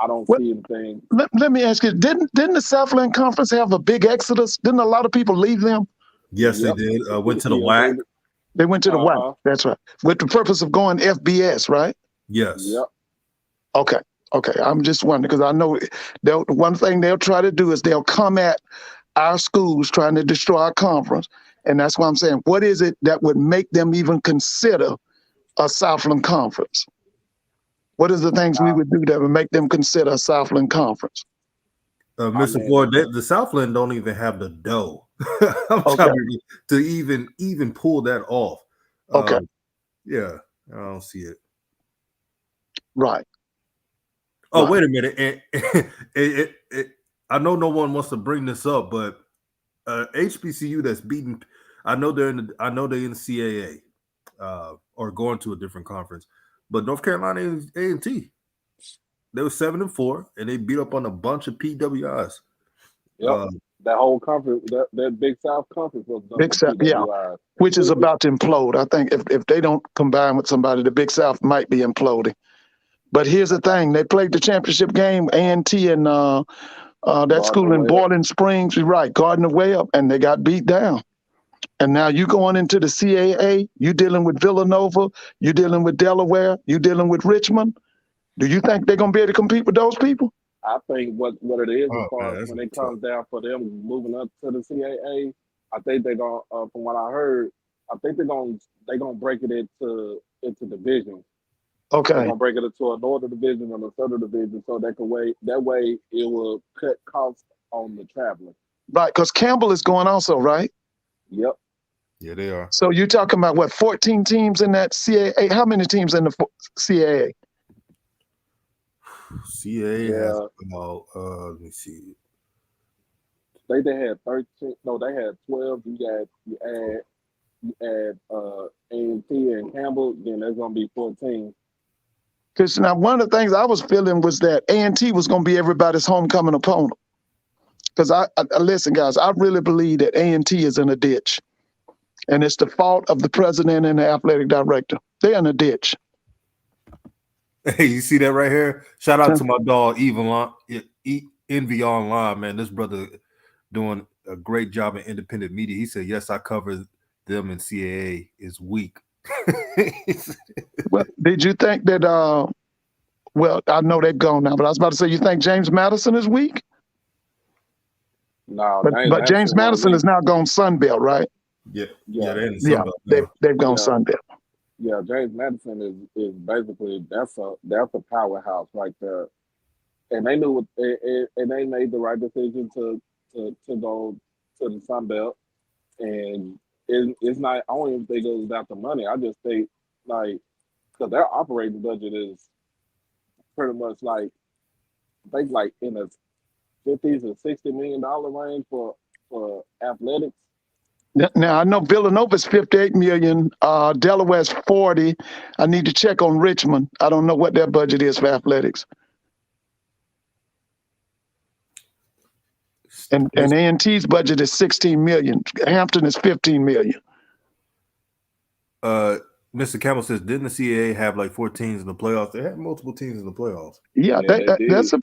I don't see anything. Let me ask you, didn't the Southland Conference have a big exodus? Didn't a lot of people leave them? Yes, they did. Went to the WAC. They went to the WAC. That's right. With the purpose of going FBS, right? Yes. Yep. Okay. I'm just wondering because I know one thing they'll try to do is they'll come at our schools trying to destroy our conference. And that's why I'm saying, what is it that would make them even consider a Southland Conference? What is the things we would do that would make them consider a Southland Conference? Mr. Ford, the Southland don't even have the dough. I'm trying to even pull that off. Okay. Yeah, I don't see it. Right. Oh, wait a minute. I know no one wants to bring this up, but HBCU that's beaten. I know they're in the CAA or going to a different conference, but North Carolina A&T. They were 7-4, and they beat up on a bunch of PWIs. Yep. That whole conference, that Big South conference was done Big South, which is about to implode. I think if they don't combine with somebody, the Big South might be imploding. But here's the thing: they played the championship game, A&T and that school in Boiling Springs. You're right, Gardner Webb, and they got beat down. And now you going into the CAA, you dealing with Villanova, you dealing with Delaware, you dealing with Richmond. Do you think they're gonna be able to compete with those people? I think what it is as far as when it comes down for them moving up to the CAA, I think they're gonna, from what I heard, I think they're gonna break it into divisions. Okay. They're gonna break it into a northern division and a southern division, so that way it will cut costs on the traveling. Right, because Campbell is going also, right? Yep. Yeah, they are. So you're talking about what, 14 teams in that CAA? How many teams in the CAA? CAA has about, let me see. They had 13. No, they had 12. You add A&T and Campbell, then there's gonna be 14. Because now one of the things I was feeling was that A&T was gonna be everybody's homecoming opponent. Because I listen, guys, I really believe that A&T is in a ditch, and it's the fault of the president and the athletic director. They're in a ditch. Hey, you see that right here? Shout out to my dog, Envy Online, man. This brother doing a great job in independent media. He said, yes, I covered them in CAA is weak. Well, did you think that, well, I know they're gone now, but I was about to say, you think James Madison is weak? No, but James Madison is now gone Sunbelt, right? Yeah, they're in the Sunbelt. They've gone Sunbelt. Yeah, James Madison is basically that's a powerhouse right there, and they knew and they made the right decision to go to the Sun Belt, and it's not. I don't even think it was about the money. I just think because their operating budget is pretty much I think in the $50 to $60 million range for athletics. Now I know Villanova's 58 million, Delaware's 40. I need to check on Richmond. I don't know what their budget is for athletics. And A&T's budget is 16 million. Hampton is 15 million. Mr. Campbell says, didn't the CAA have like 4 teams in the playoffs? They had multiple teams in the playoffs. Yeah, that's a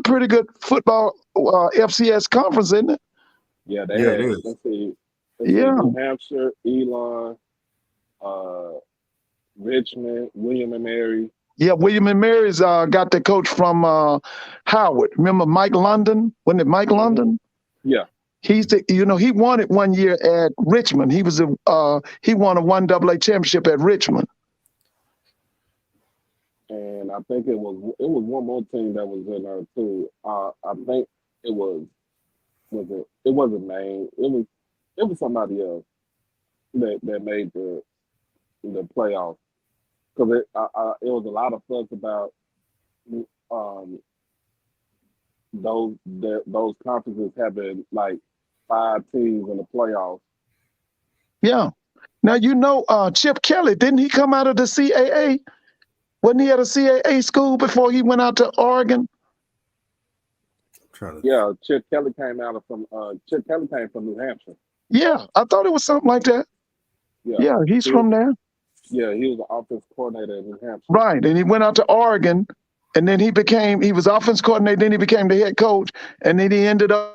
pretty good football FCS conference, isn't it? Yeah, it is. Let's see, New Hampshire, Elon, Richmond, William and Mary. Yeah, William and Mary's got the coach from Howard. Remember Mike London? Wasn't it Mike London? Yeah. He's he won it one year at Richmond. He won a 1AA championship at Richmond. And I think it was one more team that was in there too. I think it wasn't Maine. It was somebody else that made the playoffs. Because it was a lot of fuss about those conferences having like 5 teams in the playoffs. Yeah. Now, Chip Kelly, didn't he come out of the CAA? Wasn't he at a CAA school before he went out to Oregon? Yeah, Chip Kelly came from New Hampshire. Yeah, I thought it was something like that. Yeah, he's from there. Yeah, he was the offense coordinator in New Hampshire. Right, and he went out to Oregon, and then he was offense coordinator, then he became the head coach, and then he ended up.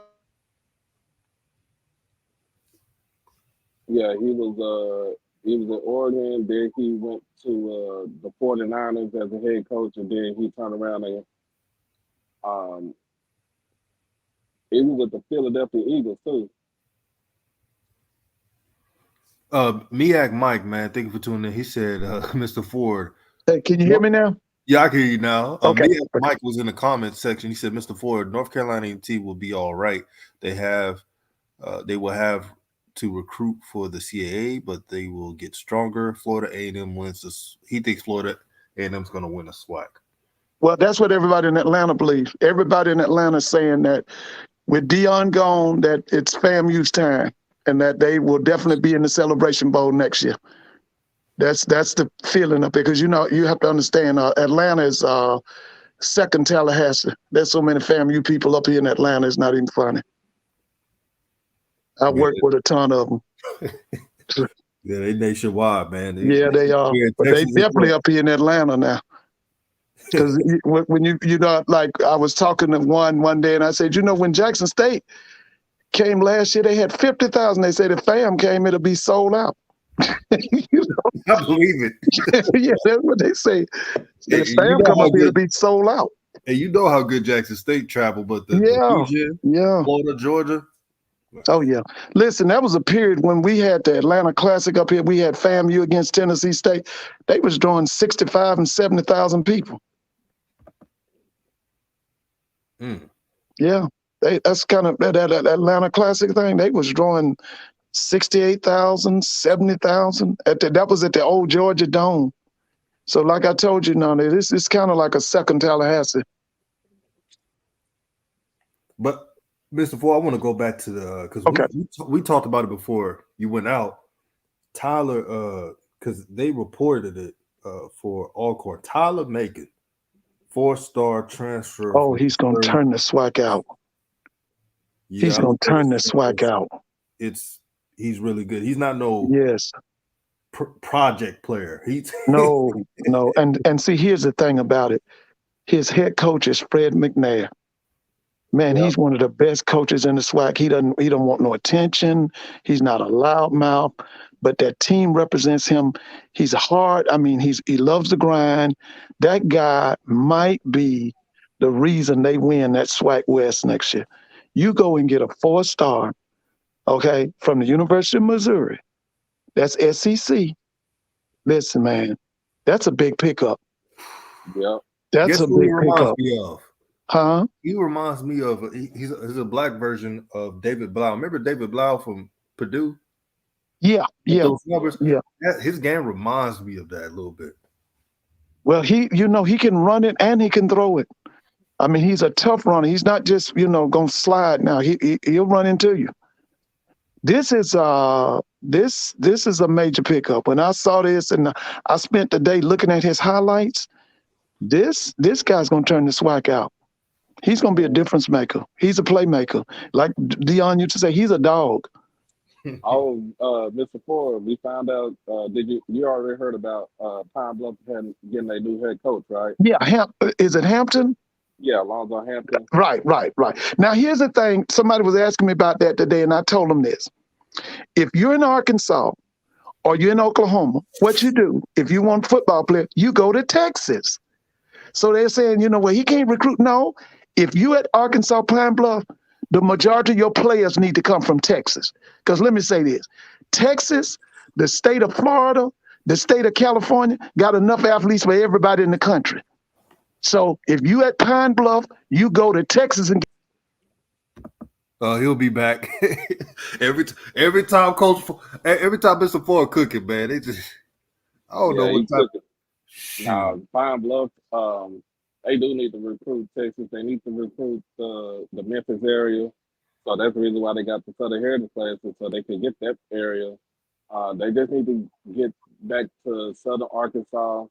Yeah, he was in Oregon, then he went to the 49ers as a head coach, and then he turned around and he was with the Philadelphia Eagles too. MEAC Mike, man, thank you for tuning in. He said, Mr. Ford. Hey, can you hear me now? Yeah, I can hear you now. Okay. MEAC Mike was in the comments section. He said, Mr. Ford, North Carolina A&T will be all right. They will have to recruit for the CAA, but they will get stronger. Florida A&M wins this. He thinks Florida A&M is going to win a SWAC. Well, that's what everybody in Atlanta believes. Everybody in Atlanta is saying that with Dion gone, that it's FAMU's time, and that they will definitely be in the Celebration Bowl next year. That's the feeling up there, because you have to understand, Atlanta is second Tallahassee. There's so many FAMU people up here in Atlanta, it's not even funny. I work with a ton of them. Yeah, they nationwide, man. They are. But they definitely up here in Atlanta now. Because when like I was talking to one day, and I said, when Jackson State came last year, they had 50,000. They said if FAM came, it'll be sold out. I believe it. Yeah, that's what they say. If FAM come up here, it'll be sold out. And you know how good Jackson State traveled, but the region, Florida, Georgia. Oh, yeah. Listen, that was a period when we had the Atlanta Classic up here. We had FAMU against Tennessee State. They was drawing 65 and 70,000 people. Yeah, that's kind of that Atlanta Classic thing. They was drawing 68,000, 70,000. That was at the old Georgia Dome. So like I told you, this is kind of like a second Tallahassee. But Mr. Ford, I want to go back to the because we talked about it before you went out. Tyler, because they reported it for Alcorn. Tyler Macon, 4-star transfer. Oh, he's going to turn the SWAC out. Yeah, he's going to turn the SWAC out. He's really good. He's not project player. No. And see, here's the thing about it. His head coach is Fred McNair. Man, he's one of the best coaches in the SWAC. He don't want no attention. He's not a loudmouth, but that team represents him. He's hard. I mean, he loves the grind. That guy might be the reason they win that SWAC West next year. You go and get a 4-star, from the University of Missouri. That's SEC. Listen, man, that's a big pickup. Yeah. That's a big pickup. Huh? He reminds me of he's a black version of David Blau. Remember David Blau from Purdue? Yeah. His game reminds me of that a little bit. Well, he can run it and he can throw it. I mean, he's a tough runner. He's not just gonna slide now. He'll run into you. This is a major pickup. When I saw this and I spent the day looking at his highlights, this guy's gonna turn the SWAC out. He's going to be a difference maker. He's a playmaker. Like Dion used to say, he's a dog. Oh, Mr. Ford, we found out, you already heard about Pine Bluff getting a new head coach, right? Yeah, is it Hampton? Yeah, Alonzo Hampton. Right. Now, here's the thing. Somebody was asking me about that today, and I told them this. If you're in Arkansas or you're in Oklahoma, what you do, if you want a football player, you go to Texas. So they're saying, he can't recruit. No. If you at Arkansas Pine Bluff, the majority of your players need to come from Texas. Because let me say this, Texas, the state of Florida, the state of California got enough athletes for everybody in the country. So if you at Pine Bluff, you go to Texas and he'll be back. every time Mr. Ford cooking, man. They just I don't know what time. Pine Bluff, they do need to recruit Texas. They need to recruit the Memphis area. So that's the reason why they got the Southern Heritage classes, so they can get that area. They just need to get back to Southern Arkansas,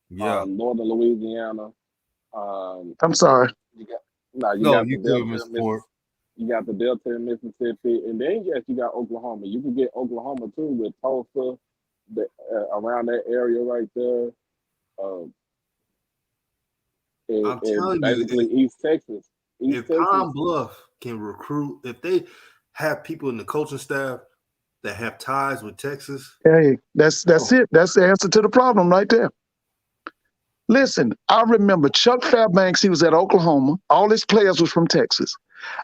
Yeah. Northern Louisiana. I'm sorry. You got No, got you the good, Delta, Mr. Ford. you got the Delta in Mississippi, and then yes, you got Oklahoma. You can get Oklahoma too with Tulsa, around that area right there. Um, I'm and telling you, basically East Texas. if Pine Bluff can recruit, if they have people in the coaching staff that have ties with Texas, Hey, that's it. That's the answer to the problem right there. Listen, I remember Chuck Fairbanks, he was at Oklahoma. All his players was from Texas.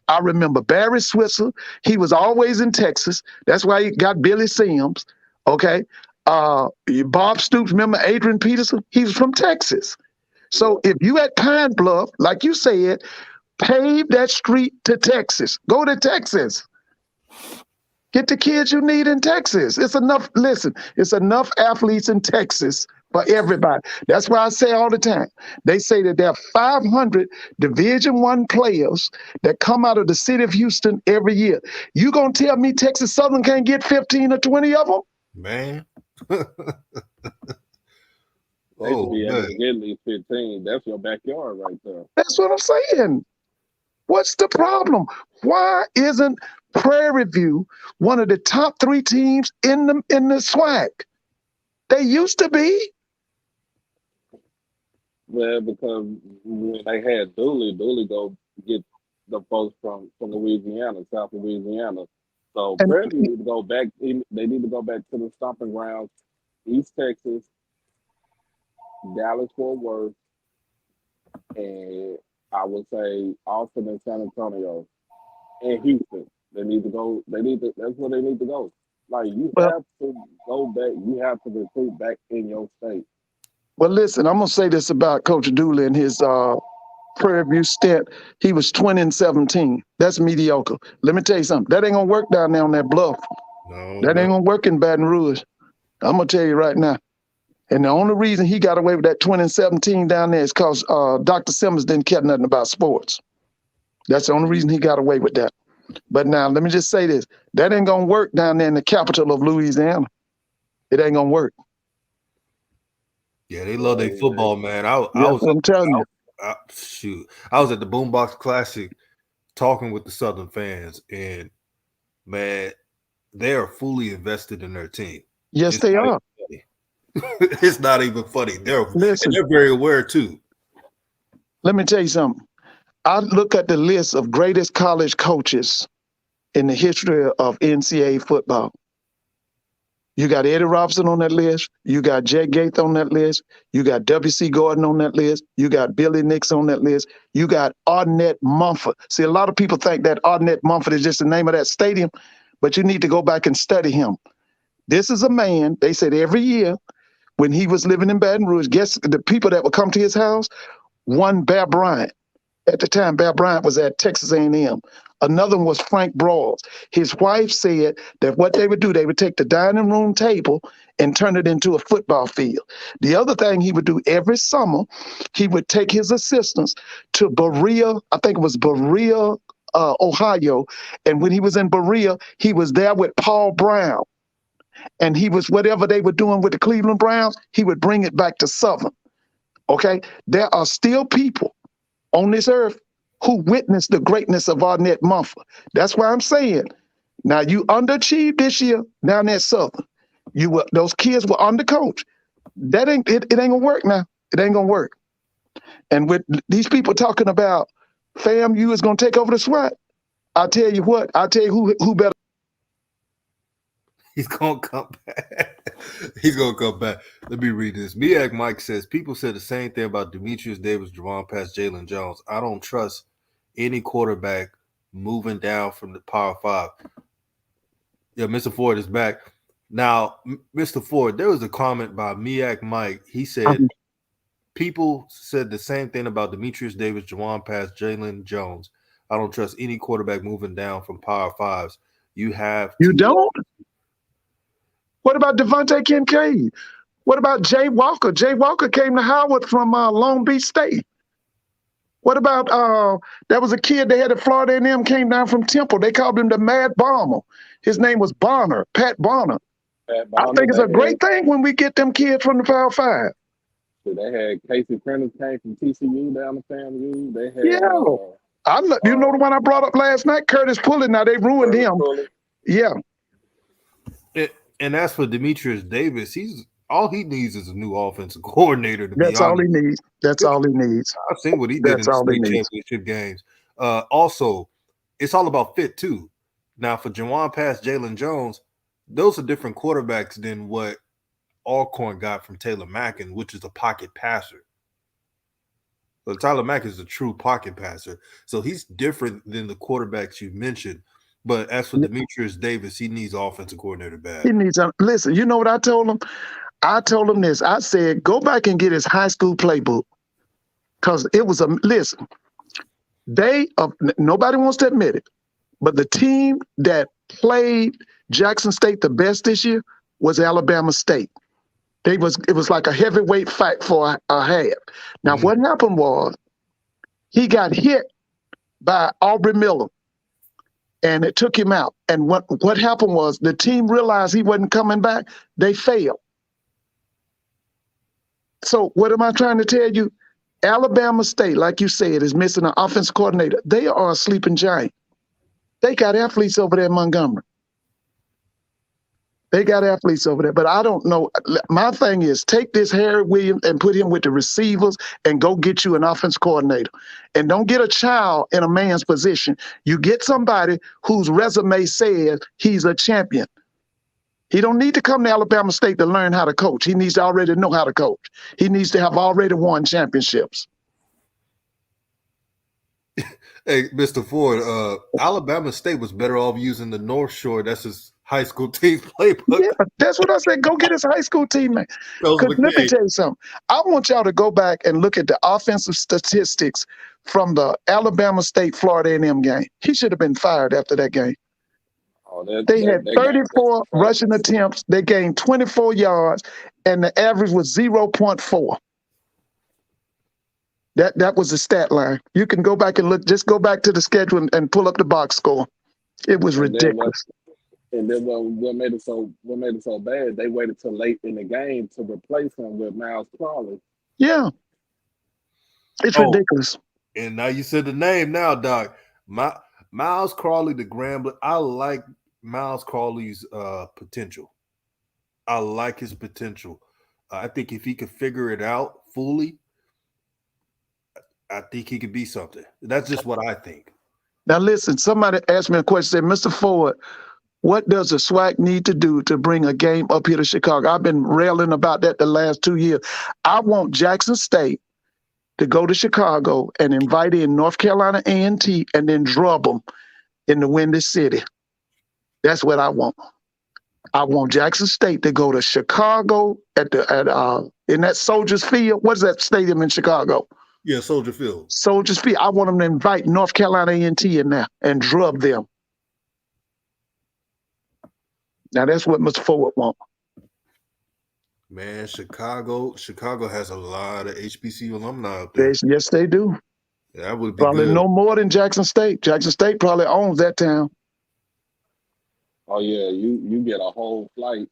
I remember Barry Switzer, he was always in Texas. That's why he got Billy Sims. Okay. Bob Stoops, remember Adrian Peterson? He was from Texas. So if you at Pine Bluff, like you said, pave that street to Texas. Go to Texas. Get the kids you need in Texas. It's enough. Listen, it's enough athletes in Texas for everybody. That's why I say all the time. They say that there are 500 Division I players that come out of the city of Houston every year. You gonna tell me Texas Southern can't get 15 or 20 of them? man. They should be able to get at least 15. That's your backyard right there. That's what I'm saying. What's the problem? Why isn't Prairie View one of the top 3 teams in the Swac? They used to be. Well, because when they had Dooley go get the folks from Louisiana, South Louisiana. So Prairie View need to go back. They need to go back to the stomping grounds, East Texas, Dallas, Fort Worth, and I would say Austin and San Antonio, and Houston. They need to go. That's where they need to go. Like you have to go back. You have to recruit back in your state. Well, listen, I'm gonna say this about Coach Dooley and his Prairie View stint. He was 20-17. That's mediocre. Let me tell you something. That ain't gonna work down there on that bluff. No, that ain't gonna work in Baton Rouge. I'm gonna tell you right now. And the only reason he got away with that 20-17 down there is because Dr. Simmons didn't care nothing about sports. That's the only reason he got away with that. But now, let me just say this. That ain't going to work down there in the capital of Louisiana. It ain't going to work. Yeah, they love their football, man. I'm telling you. I was at the Boombox Classic talking with the Southern fans, and, man, they are fully invested in their team. Yes, they are. It's not even funny. They're very aware too. Let me tell you something. I look at the list of greatest college coaches in the history of NCAA football. You got Eddie Robinson on that list. You got Jay Gates on that list. You got W.C. Gordon on that list. You got Billy Nix on that list. You got Arnett Mumford. See, a lot of people think that Arnett Mumford is just the name of that stadium, but you need to go back and study him. This is a man, they said every year, when he was living in Baton Rouge, guess the people that would come to his house? One, Bear Bryant. At the time, Bear Bryant was at Texas A&M. Another one was Frank Broyles. His wife said that what they would do, they would take the dining room table and turn it into a football field. The other thing he would do every summer, he would take his assistants to Berea, I think it was Berea, Ohio. And when he was in Berea, he was there with Paul Brown. And he was, whatever they were doing with the Cleveland Browns, he would bring it back to Southern. Okay? There are still people on this earth who witnessed the greatness of Arnett Mumford. That's why I'm saying, now you underachieved this year down at Southern. Those kids were undercoached. It ain't gonna work now. It ain't gonna work. And with these people talking about FAMU is gonna take over the Swac, I'll tell you what. I'll tell you who better. He's gonna come back. He's gonna come back. Let me read this. MEAC Mike says people said the same thing about Demetrius Davis, Javon past Jalen Jones. I don't trust any quarterback moving down from the Power 5. Yeah, Mr. Ford is back. Now, Mr. Ford, there was a comment by MEAC Mike. He said people said the same thing about Demetrius Davis, Javon past Jalen Jones. I don't trust any quarterback moving down from Power 5s. You don't? What about Devontae Kincaid? What about Jay Walker? Jay Walker came to Howard from Long Beach State. What about there was a kid they had at Florida A&M came down from Temple. They called him the Mad Bomber. His name was Bonner, Pat Bonner. Pat I Bonner, think it's a great thing when we get them kids from the Power Five. They had Casey Prentice came from TCU down to FAMU. They had you know the one I brought up last night, Curtis Pullen. Now they ruined him. Yeah. And as for Demetrius Davis, all he needs is a new offensive coordinator. That's all he needs. That's all he needs. I've seen what he did in the state championship games. Also, it's all about fit too. Now for Jawan Pass, Jalen Jones, those are different quarterbacks than what Alcorn got from Taylor Mackin, which is a pocket passer. But Tyler Mack is a true pocket passer. So he's different than the quarterbacks you mentioned. But as for Demetrius Davis, he needs offensive coordinator bad. He needs listen, you know what I told him? I told him this. I said, go back and get his high school playbook. Because it was listen, nobody wants to admit it, but the team that played Jackson State the best this year was Alabama State. It was like a heavyweight fight for a half. Now, what happened was he got hit by Aubrey Miller, and it took him out. And what happened was the team realized he wasn't coming back. They failed. So what am I trying to tell you? Alabama State, like you said, is missing an offensive coordinator. They are a sleeping giant. They got athletes over there in Montgomery. They got athletes over there, but I don't know. My thing is take this Harry Williams and put him with the receivers and go get you an offense coordinator. And don't get a child in a man's position. You get somebody whose resume says he's a champion. He don't need to come to Alabama State to learn how to coach. He needs to already know how to coach. He needs to have already won championships. Hey, Mr. Ford, Alabama State was better off using the North Shore. That's his high school team playbook. Yeah, that's what I said. Go get his high school teammate. Because let me tell you something. I want y'all to go back and look at the offensive statistics from the Alabama State Florida A&M game. He should have been fired after that game. They had 34 rushing attempts. They gained 24 yards, and the average was 0.4. That was the stat line. You can go back and look. Just go back to the schedule and pull up the box score. It was ridiculous. And then what made it so bad? They waited till late in the game to replace him with Miles Crawley. Yeah, it's ridiculous. And now you said the name now, Doc. Miles Crawley, the Grambling. I like Miles Crawley's potential. I like his potential. I think if he could figure it out fully, I think he could be something. That's just what I think. Now listen, somebody asked me a question, said, Mr. Ford, what does the Swac need to do to bring a game up here to Chicago? I've been railing about that the last 2 years. I want Jackson State to go to Chicago and invite in North Carolina A&T and then drub them in the Windy City. That's what I want. I want Jackson State to go to Chicago in that Soldiers Field. What is that stadium in Chicago? Yeah, Soldier Field. Soldiers Field. I want them to invite North Carolina A&T in there and drub them. Now that's what Mr. Ford wants. Man, Chicago has a lot of HBCU alumni up there. Yes, they do. That would be probably good. No more than Jackson State. Jackson State probably owns that town. Oh yeah, you get a whole flight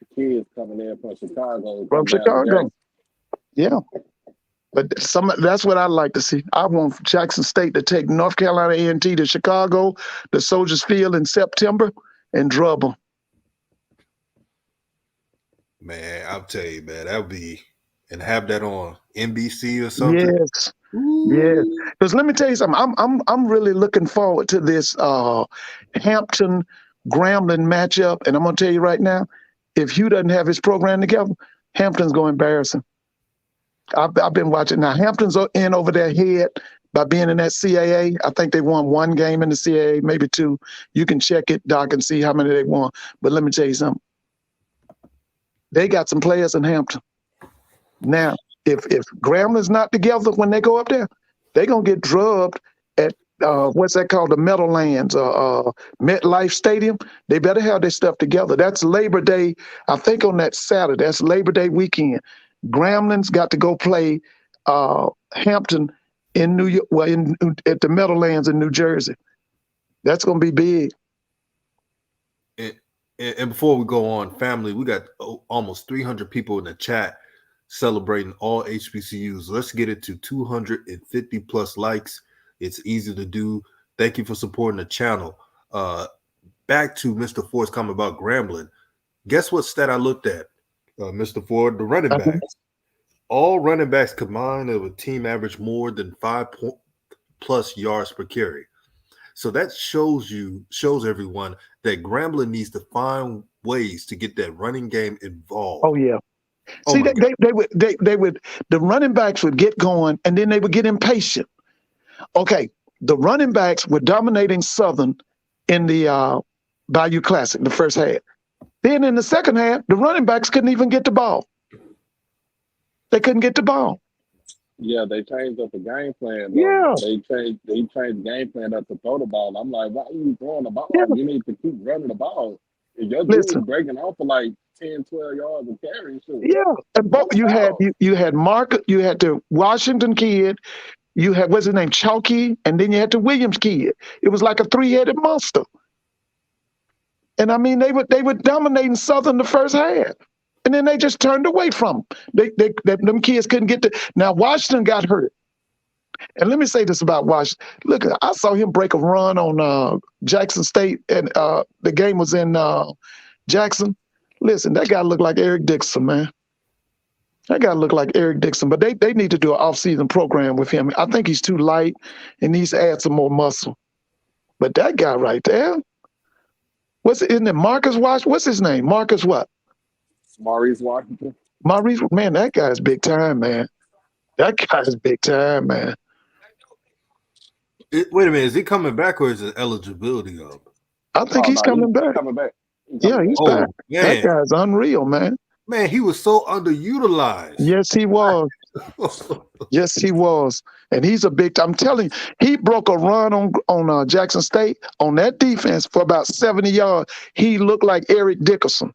of kids coming in from Chicago. From Chicago. Yeah. But that's what I'd like to see. I want Jackson State to take North Carolina A&T to Chicago, the Soldiers Field in September, and drub them. Man, I'll tell you, man, that would be, and have that on NBC or something. Yes. Yes. Because let me tell you something. I'm really looking forward to this Hampton Grambling matchup. And I'm gonna tell you right now, if Hugh doesn't have his program together, Hampton's gonna embarrass him. I've been watching now. Hampton's in over their head by being in that CAA. I think they won one game in the CAA, maybe two. You can check it, Doc, and see how many they won. But let me tell you something. They got some players in Hampton. Now, if Grambling's not together when they go up there, they're going to get drubbed at, what's that called, the Meadowlands, MetLife Stadium. They better have their stuff together. That's Labor Day, I think on that Saturday. That's Labor Day weekend. Grambling's got to go play Hampton in New York, well, at the Meadowlands in New Jersey. That's going to be big. And before we go on, family, we got almost 300 people in the chat celebrating all HBCUs. Let's get it to 250 plus likes. It's easy to do. Thank you for supporting the channel. Back to Mr. Ford's comment about Grambling. Guess what stat I looked at, Mr. Ford? The running backs. All running backs combined of a team average more than 5+ yards per carry. So that shows everyone that Grambling needs to find ways to get that running game involved. Oh yeah. See, they would the running backs would get going and then they would get impatient. Okay, the running backs were dominating Southern in the Bayou Classic, the first half. Then in the second half, the running backs couldn't even get the ball. They couldn't get the ball. Yeah, they changed up the game plan. Though. Yeah. They changed the game plan up to throw the ball. I'm like, why are you throwing the ball? Yeah. You need to keep running the ball. If your dude is breaking off for like 10, 12 yards of carry, yeah. And you had Mark, you had the Washington kid, you had what's his name, Chalky, and then you had the Williams kid. It was like a three-headed monster. And I mean, they were dominating Southern the first half. And then they just turned away from them. Them kids couldn't get to. Now Washington got hurt. And let me say this about Washington. Look, I saw him break a run on Jackson State, and the game was in Jackson. Listen, that guy looked like Eric Dixon, man. That guy looked like Eric Dixon. But they need to do an off-season program with him. I think he's too light and needs to add some more muscle. But that guy right there, isn't it Marcus Washington? What's his name? Marcus what? Maurice Washington. Maurice, man, that guy's big time, man. That guy's big time, man. Wait a minute, is he coming back or is his eligibility up? I think he's coming back. Yeah, he's back. Man. That guy's unreal, man. Man, he was so underutilized. Yes, he was. Yes, he was. And he's a big, I'm telling you, he broke a run on Jackson State on that defense for about 70 yards. He looked like Eric Dickerson.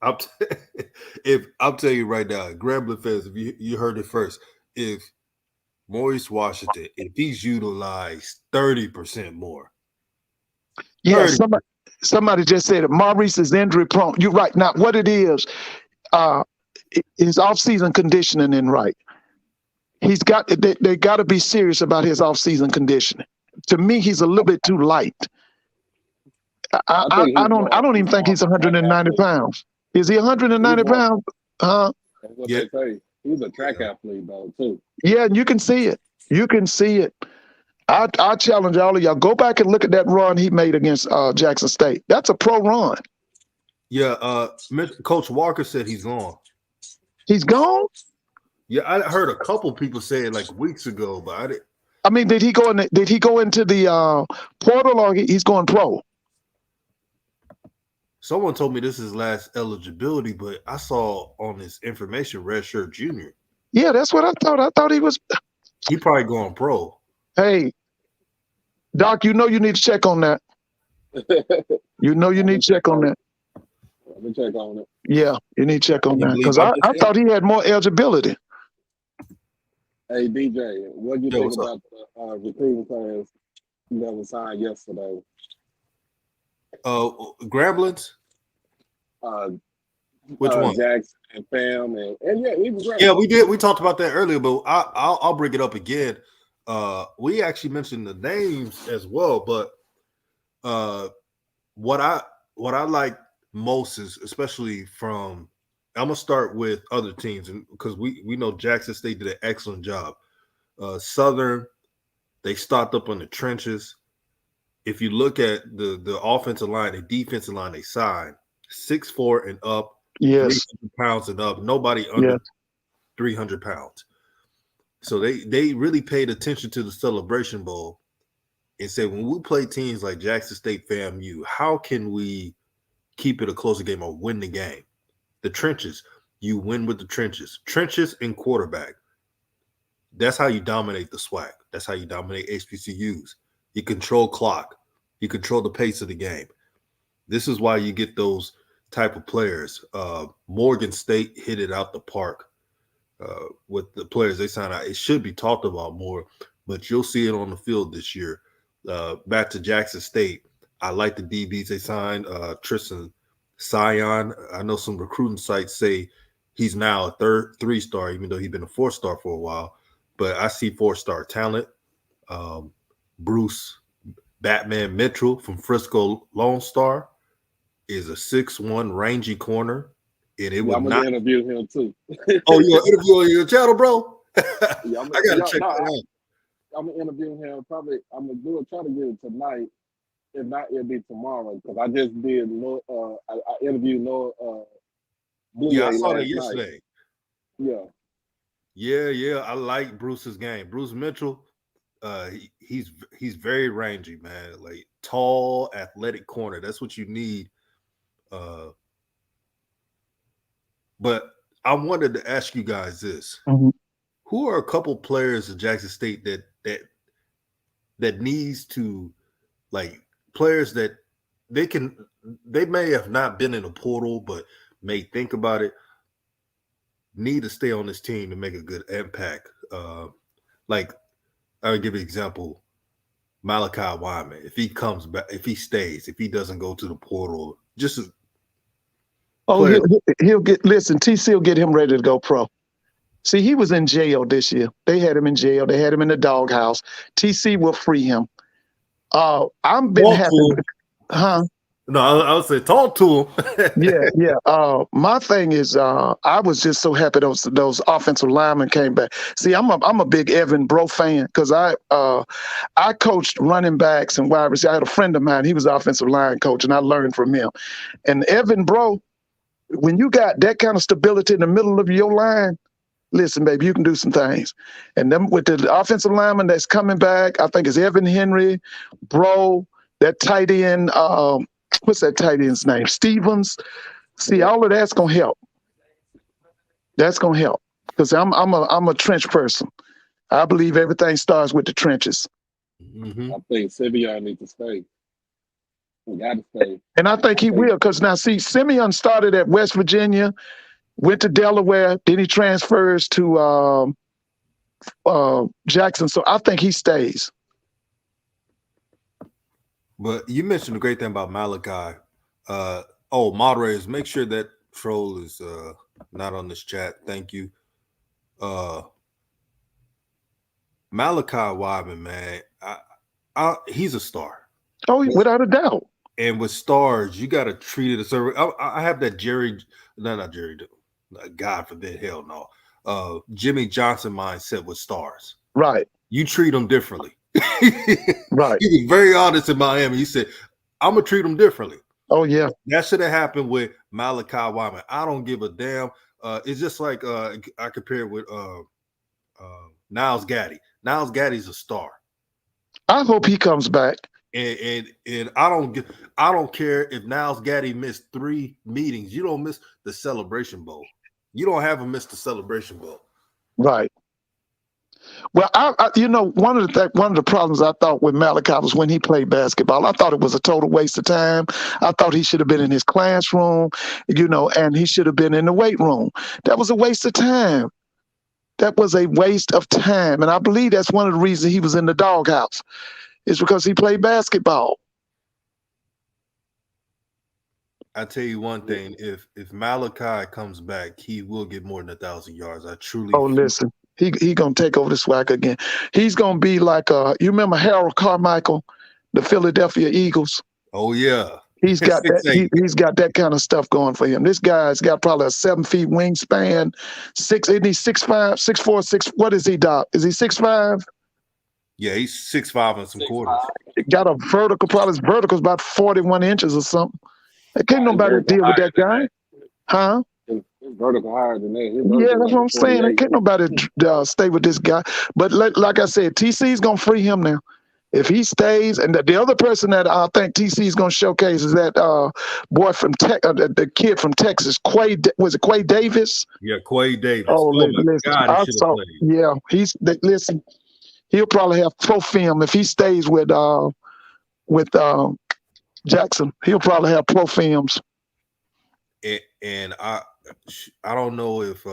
I'll tell you right now, Grambling fans, if you heard it first, if Maurice Washington, if he's utilized 30% more. Yeah, somebody just said it. Maurice is injury prone. You're right. Now, what it is, his off-season conditioning ain't right. They got to be serious about his off-season conditioning. To me, he's a little bit too light. I don't even think he's 190 pounds. Is he 190 pounds? That's what they say. He's a track athlete, though, too. Yeah, and you can see it. You can see it. I challenge all of y'all. Go back and look at that run he made against Jackson State. That's a pro run. Yeah, Coach Walker said he's gone. He's gone? Yeah, I heard a couple people say it like weeks ago, but I didn't. I mean, did he go into the portal or he's going pro? Someone told me this is his last eligibility, but I saw on his information Redshirt Junior. Yeah, that's what I thought. I thought he was. He probably going pro. Hey, Doc, you know you need to check on that. You know you need to check on that. Let me check on it. Yeah, you need to check on that because I thought he had more eligibility. Hey, DJ, what do you think about the recruiting class that was signed yesterday? Gramblings? Which one? Jackson and Fam and yeah, he was great. Yeah, we did. We talked about that earlier, but I'll bring it up again. We actually mentioned the names as well, but what I like most is, especially from, I'm gonna start with other teams, and because we know Jackson State did an excellent job. Southern, they stocked up on the trenches. If you look at the offensive line, the defensive line, they signed 6'4" and up, yes, 300 pounds and up. Nobody under 300 pounds. So they really paid attention to the Celebration Bowl and said, when we play teams like Jackson State, FAMU, how can we keep it a closer game or win the game? The trenches, you win with the trenches. Trenches and quarterback. That's how you dominate the Swac. That's how you dominate HBCUs. You control clock. You control the pace of the game. This is why you get those type of players. Morgan State hit it out the park with the players they signed out. It should be talked about more, but you'll see it on the field this year. Back to Jackson State, I like the DBs they signed. Tristan Sion. I know some recruiting sites say he's now a 3-star, even though he's been a 4-star for a while. But I see 4-star talent. Bruce Batman Mitchell from Frisco Lone Star is a 6'1" rangy corner. And it would I'm gonna interview him too. Oh, you're interviewing your channel, bro? Yeah, I gotta check that out. I'm gonna interview him probably. I'm gonna try to get it tonight. If not, it'll be tomorrow because I just did. I interviewed Noah. Yeah, I saw that yesterday. Night. Yeah. I like Bruce's game. Bruce Mitchell, he's very rangy, man. Like tall, athletic corner. That's what you need. But I wanted to ask you guys this: who are a couple players at Jackson State that needs to, like, players that they may have not been in a portal, but may think about it, need to stay on this team to make a good impact. Like, I'll give you an example. Malachi Wyman, if he comes back, if he stays, if he doesn't go to the portal, just he'll get. Listen, TC will get him ready to go pro. See, he was in jail this year. They had him in jail. They had him in the doghouse. TC will free him. I'm been happy. No, I would say talk to him. Yeah. My thing is, I was just so happy those offensive linemen came back. See, I'm a big Evan Bro fan because I coached running backs and wide receivers. I had a friend of mine. He was offensive line coach, and I learned from him. And Evan Bro, when you got that kind of stability in the middle of your line, listen, baby, you can do some things. And then with the offensive lineman that's coming back, I think it's Evan Henry, Bro, that tight end. What's that tight end's name? Stevens. See, all of that's gonna help. That's gonna help because I'm a trench person. I believe everything starts with the trenches. I think Simeon needs to stay. He got to stay, and I think he will because now, see, Simeon started at West Virginia, went to Delaware, then he transfers to Jackson. So I think he stays. But you mentioned a great thing about Malachi. Moderators, make sure that troll is not on this chat. Thank you. Malachi Wyman, man, he's a star. Oh, without a doubt. And with stars, you got to treat it as a. I have that not Jerry. God forbid, hell no. Jimmy Johnson mindset with stars. Right. You treat them differently. Right. He was very honest in Miami. He said, I'm going to treat them differently. Oh, yeah. That should have happened with Malachi Wyman. I don't give a damn. It's just like I compare it with Niles Gaddy. Niles Gaddy's a star. I hope he comes back. And I don't care if Niles Gaddy missed 3 meetings. You don't miss the Celebration Bowl. You don't have him miss the Celebration Bowl. Right. Well, one of the problems I thought with Malachi was when he played basketball. I thought it was a total waste of time. I thought he should have been in his classroom, and he should have been in the weight room. That was a waste of time. That was a waste of time. And I believe that's one of the reasons he was in the doghouse. Is because he played basketball. I tell you one thing: if Malachi comes back, he will get more than 1,000 yards. I truly. Oh, listen, he gonna take over the Swac again. He's gonna be like you remember Harold Carmichael, the Philadelphia Eagles. Oh yeah, he's got that. He's got that kind of stuff going for him. This guy's got probably a 7 feet wingspan. Isn't he 6'5", 6'4", 6? What is he, Doc? Is he 6'5"? Yeah, he's 6'5" and some quarters. Got a vertical, probably his vertical's about 41 inches or something. Can't nobody deal with that guy. Huh? His vertical higher than that. Yeah, that's what I'm saying. Can't nobody stay with this guy. But like I said, TC's going to free him now. If he stays, and the other person that I think TC's going to showcase is that boy from the kid from Texas, Quay Davis? Yeah, Quay Davis. Oh listen, God, listen. He'll probably have pro film if he stays with Jackson. He'll probably have pro films. and I don't know if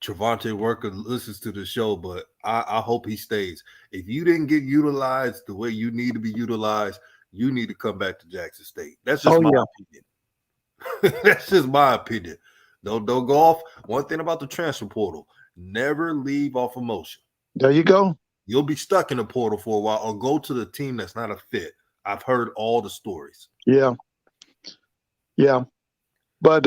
Trevante Worker listens to the show, but I hope he stays. If you didn't get utilized the way you need to be utilized, you need to come back to Jackson State. That's just my opinion. That's just my opinion. Don't go off. One thing about the transfer portal, never leave off emotion. There you go. You'll be stuck in the portal for a while, or go to the team that's not a fit. I've heard all the stories. Yeah. But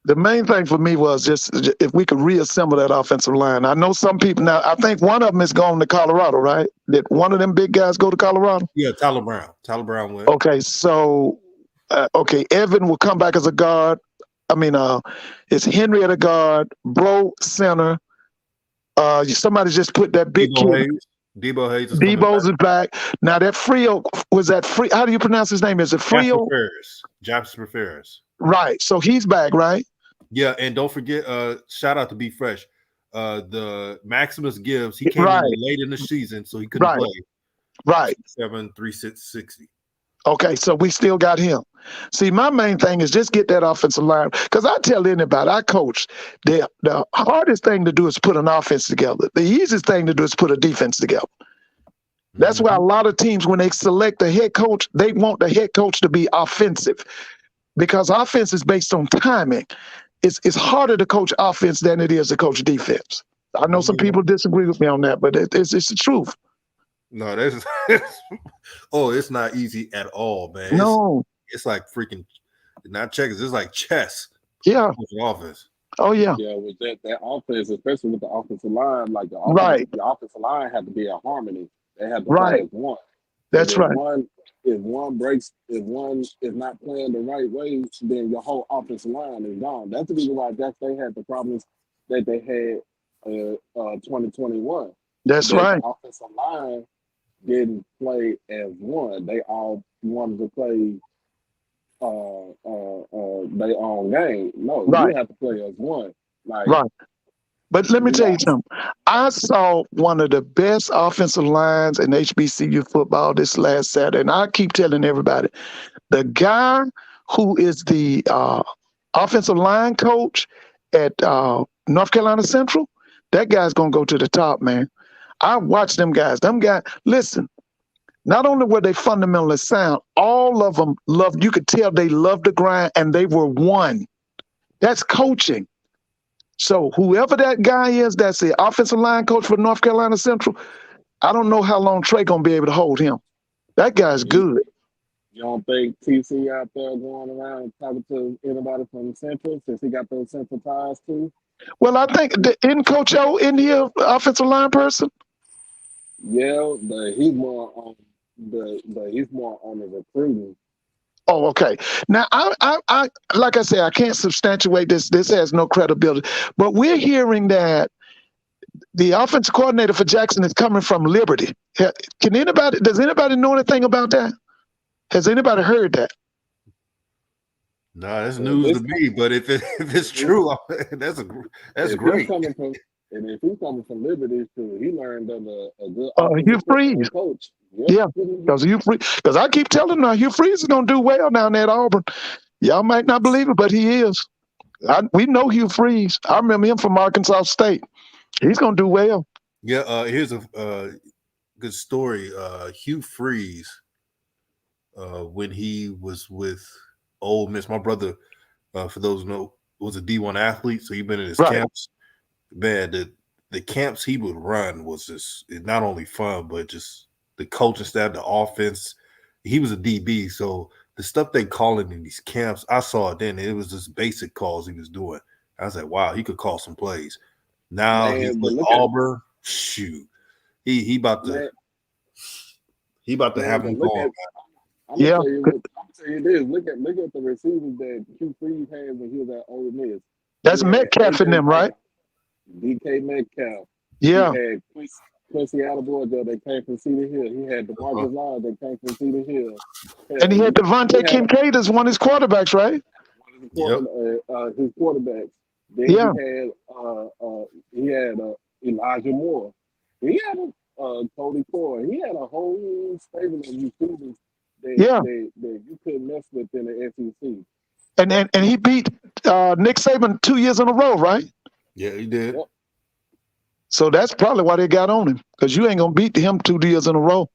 the main thing for me was just if we could reassemble that offensive line. I know some people now. I think one of them is going to Colorado, right? Did one of them big guys go to Colorado? Yeah, Tyler Brown. Tyler Brown went. Okay, so Evan will come back as a guard. I mean, it's Henry at a guard, Bro center. Somebody just put that big kid. Debo Hayes is Debo's is back. Now that Frio, was that Free? How do you pronounce his name? Is it Frio? Jasper Ferris. Right. So he's back, right? Yeah, and don't forget, shout out to Be Fresh. The Maximus Gibbs, he came in late in the season, so he couldn't play. Right. 7'3", 6'60". Okay, so we still got him. See, my main thing is just get that offensive line. Because I tell anybody, I coach, the hardest thing to do is put an offense together. The easiest thing to do is put a defense together. That's why a lot of teams, when they select a head coach, they want the head coach to be offensive. Because offense is based on timing. It's harder to coach offense than it is to coach defense. I know some people disagree with me on that, but it's the truth. No, it's not easy at all, man. No. It's like freaking, not checkers, it's like chess. Yeah. With the offense. Oh, yeah. Yeah, with that offense, especially with the offensive line, like the offensive line had to be in harmony. They had to play as one. That's right. If one breaks, if one is not playing the right way, then your whole offensive line is gone. That's the reason why Jack State had the problems that they had 2021. That's right. The offensive line didn't play as one. They all wanted to play their own game. No, you have to play as one. Right. But let me tell you something. I saw one of the best offensive lines in HBCU football this last Saturday, and I keep telling everybody, the guy who is the offensive line coach at North Carolina Central, that guy's going to go to the top, man. I watched them guys. Them guys, listen, not only were they fundamentally sound, all of them loved, you could tell they loved the grind, and they were one. That's coaching. So whoever that guy is, that's the offensive line coach for North Carolina Central, I don't know how long Trey going to be able to hold him. That guy's good. You don't think TC out there going around talking to anybody from Central since he got those Central ties too? Well, I think, isn't Coach O in here, offensive line person? Yeah, but he's more on the recruiting. Oh, okay. Now, I like I say, I can't substantiate this. This has no credibility. But we're hearing that the offensive coordinator for Jackson is coming from Liberty. Does anybody know anything about that? Has anybody heard that? No, that's news to me. But if it's true, that's great. And if he's coming from Liberty, too, he learned under a good Hugh Freeze coach. Yeah, because I keep telling him, Hugh Freeze is going to do well down there at Auburn. Y'all might not believe it, but he is. We know Hugh Freeze. I remember him from Arkansas State. He's going to do well. Yeah, here's a good story. Hugh Freeze, when he was with Ole Miss, my brother, for those who know, was a D1 athlete, so he'd been in his camps. Man, the camps he would run was just not only fun, but just the coaching staff, the offense. He was a DB, so the stuff they calling in these camps, I saw it then. It was just basic calls he was doing. I was like, wow, he could call some plays. Now he's with Auburn. Shoot, he about to have him going. I'm gonna tell you this. Look at the receivers that Hugh Freeze had when he was at Ole Miss. That's Metcalf in them, right? DK Metcalf. Yeah. He had Quincy Attaboy that came from Cedar Hill. He had DeMarcus Lawrence that came from Cedar Hill. And he had Devontae Kincaid as one of his quarterbacks, right? His quarterbacks. Then he had Elijah Moore. He had Cody Core. He had a whole stable of receivers that you couldn't mess with in the SEC. And he beat Nick Saban 2 years in a row, right? Yeah, he did. Yep. So that's probably why they got on him, because you ain't gonna beat him 2 years in a row.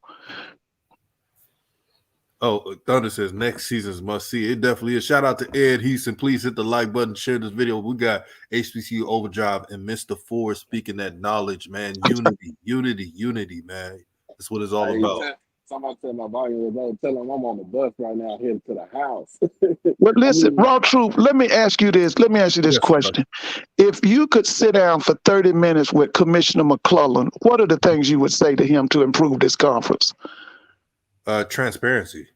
Oh, Thunder says next season's must see. It definitely is. Shout out to Ed Heason. Please hit the like button, share this video. We got HBCU Overdrive and Mr. Ford speaking that knowledge, man. Unity, man. That's what it's all about. Somebody tell my volume was tell him I'm on the bus right now headed to the house. Well, listen, Raw Truth, let me ask you this. Let me ask you this question. If you could sit down for 30 minutes with Commissioner McClellan, what are the things you would say to him to improve this conference? Transparency.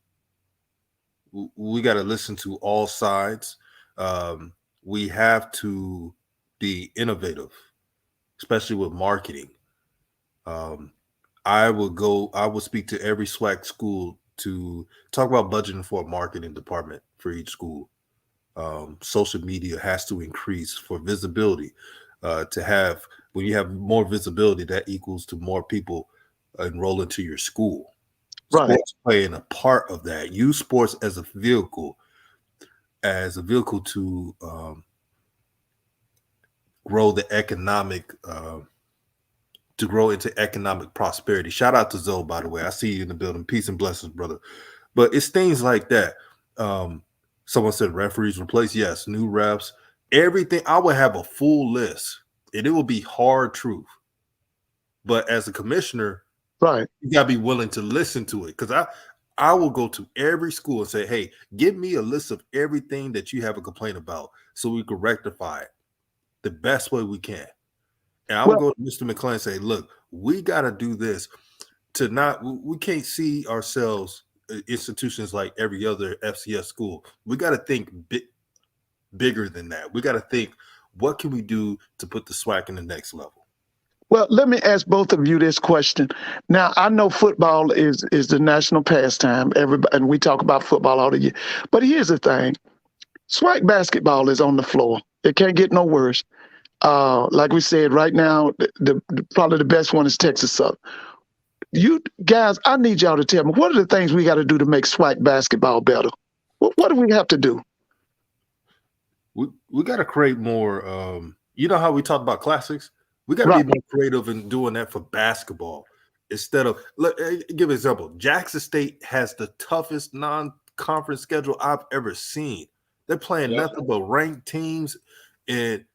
We got to listen to all sides. We have to be innovative, especially with marketing. I would speak to every Swac school to talk about budgeting for a marketing department for each school. Social media has to increase for visibility. When you have more visibility, that equals to more people enroll into your school. Right. Sports playing a part of that. Use sports as a vehicle to grow the economic, to grow into economic prosperity. Shout out to Zoe, by the way. I see you in the building. Peace and blessings, brother. But it's things like that. Someone said referees replace. Yes, new refs, everything. I would have a full list, and it will be hard truth. But as a commissioner, right, you gotta be willing to listen to it, because I will go to every school and say, hey, give me a list of everything that you have a complaint about so we can rectify it the best way we can. And I will go to Mr. McClain and say, look, we got to do this we can't see ourselves institutions like every other FCS school. We got to think bigger than that. We got to think, what can we do to put the SWAC in the next level? Well, let me ask both of you this question. Now, I know football is the national pastime. Everybody, and we talk about football all the year. But here's the thing. SWAC basketball is on the floor. It can't get no worse. Like we said, right now, probably the best one is Texas Southern. You guys, I need y'all to tell me, what are the things we got to do to make SWAC basketball better? What do we have to do? We got to create more. You know how we talk about classics? We got to be more creative in doing that for basketball. Instead of, give an example. Jackson State has the toughest non-conference schedule I've ever seen. They're playing nothing but ranked teams. And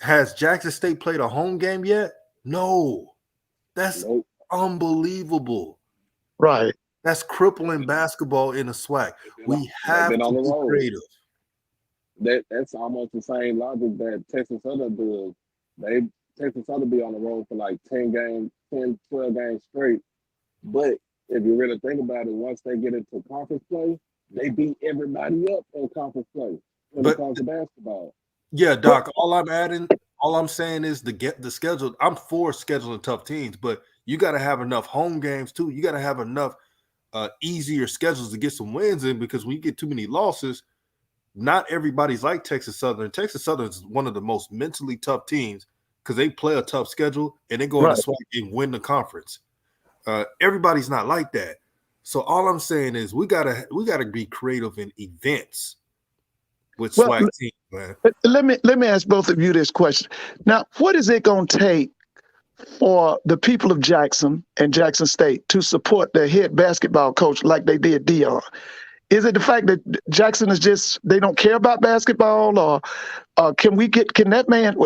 has Jackson State played a home game yet? No. That's unbelievable. Right. That's crippling basketball in a SWAC. We have to be creative. That's almost the same logic that Texas Southern does. Texas Southern be on the road for like 10, 12 games straight. But if you really think about it, once they get into conference play, they beat everybody up in conference play when it comes to basketball. Yeah, Doc, all I'm saying is the schedule. I'm for scheduling tough teams, but you got to have enough home games too. You got to have enough easier schedules to get some wins in, because when you get too many losses, not everybody's like Texas Southern. Texas Southern is one of the most mentally tough teams because they play a tough schedule and they go into SWAC and win the conference. Everybody's not like that. So all I'm saying is we gotta be creative in events with SWAC teams, man. Let me ask both of you this question. Now, what is it going to take for the people of Jackson and Jackson State to support their head basketball coach like they did Dion? Is it the fact that Jackson is just, they don't care about basketball, or can that man,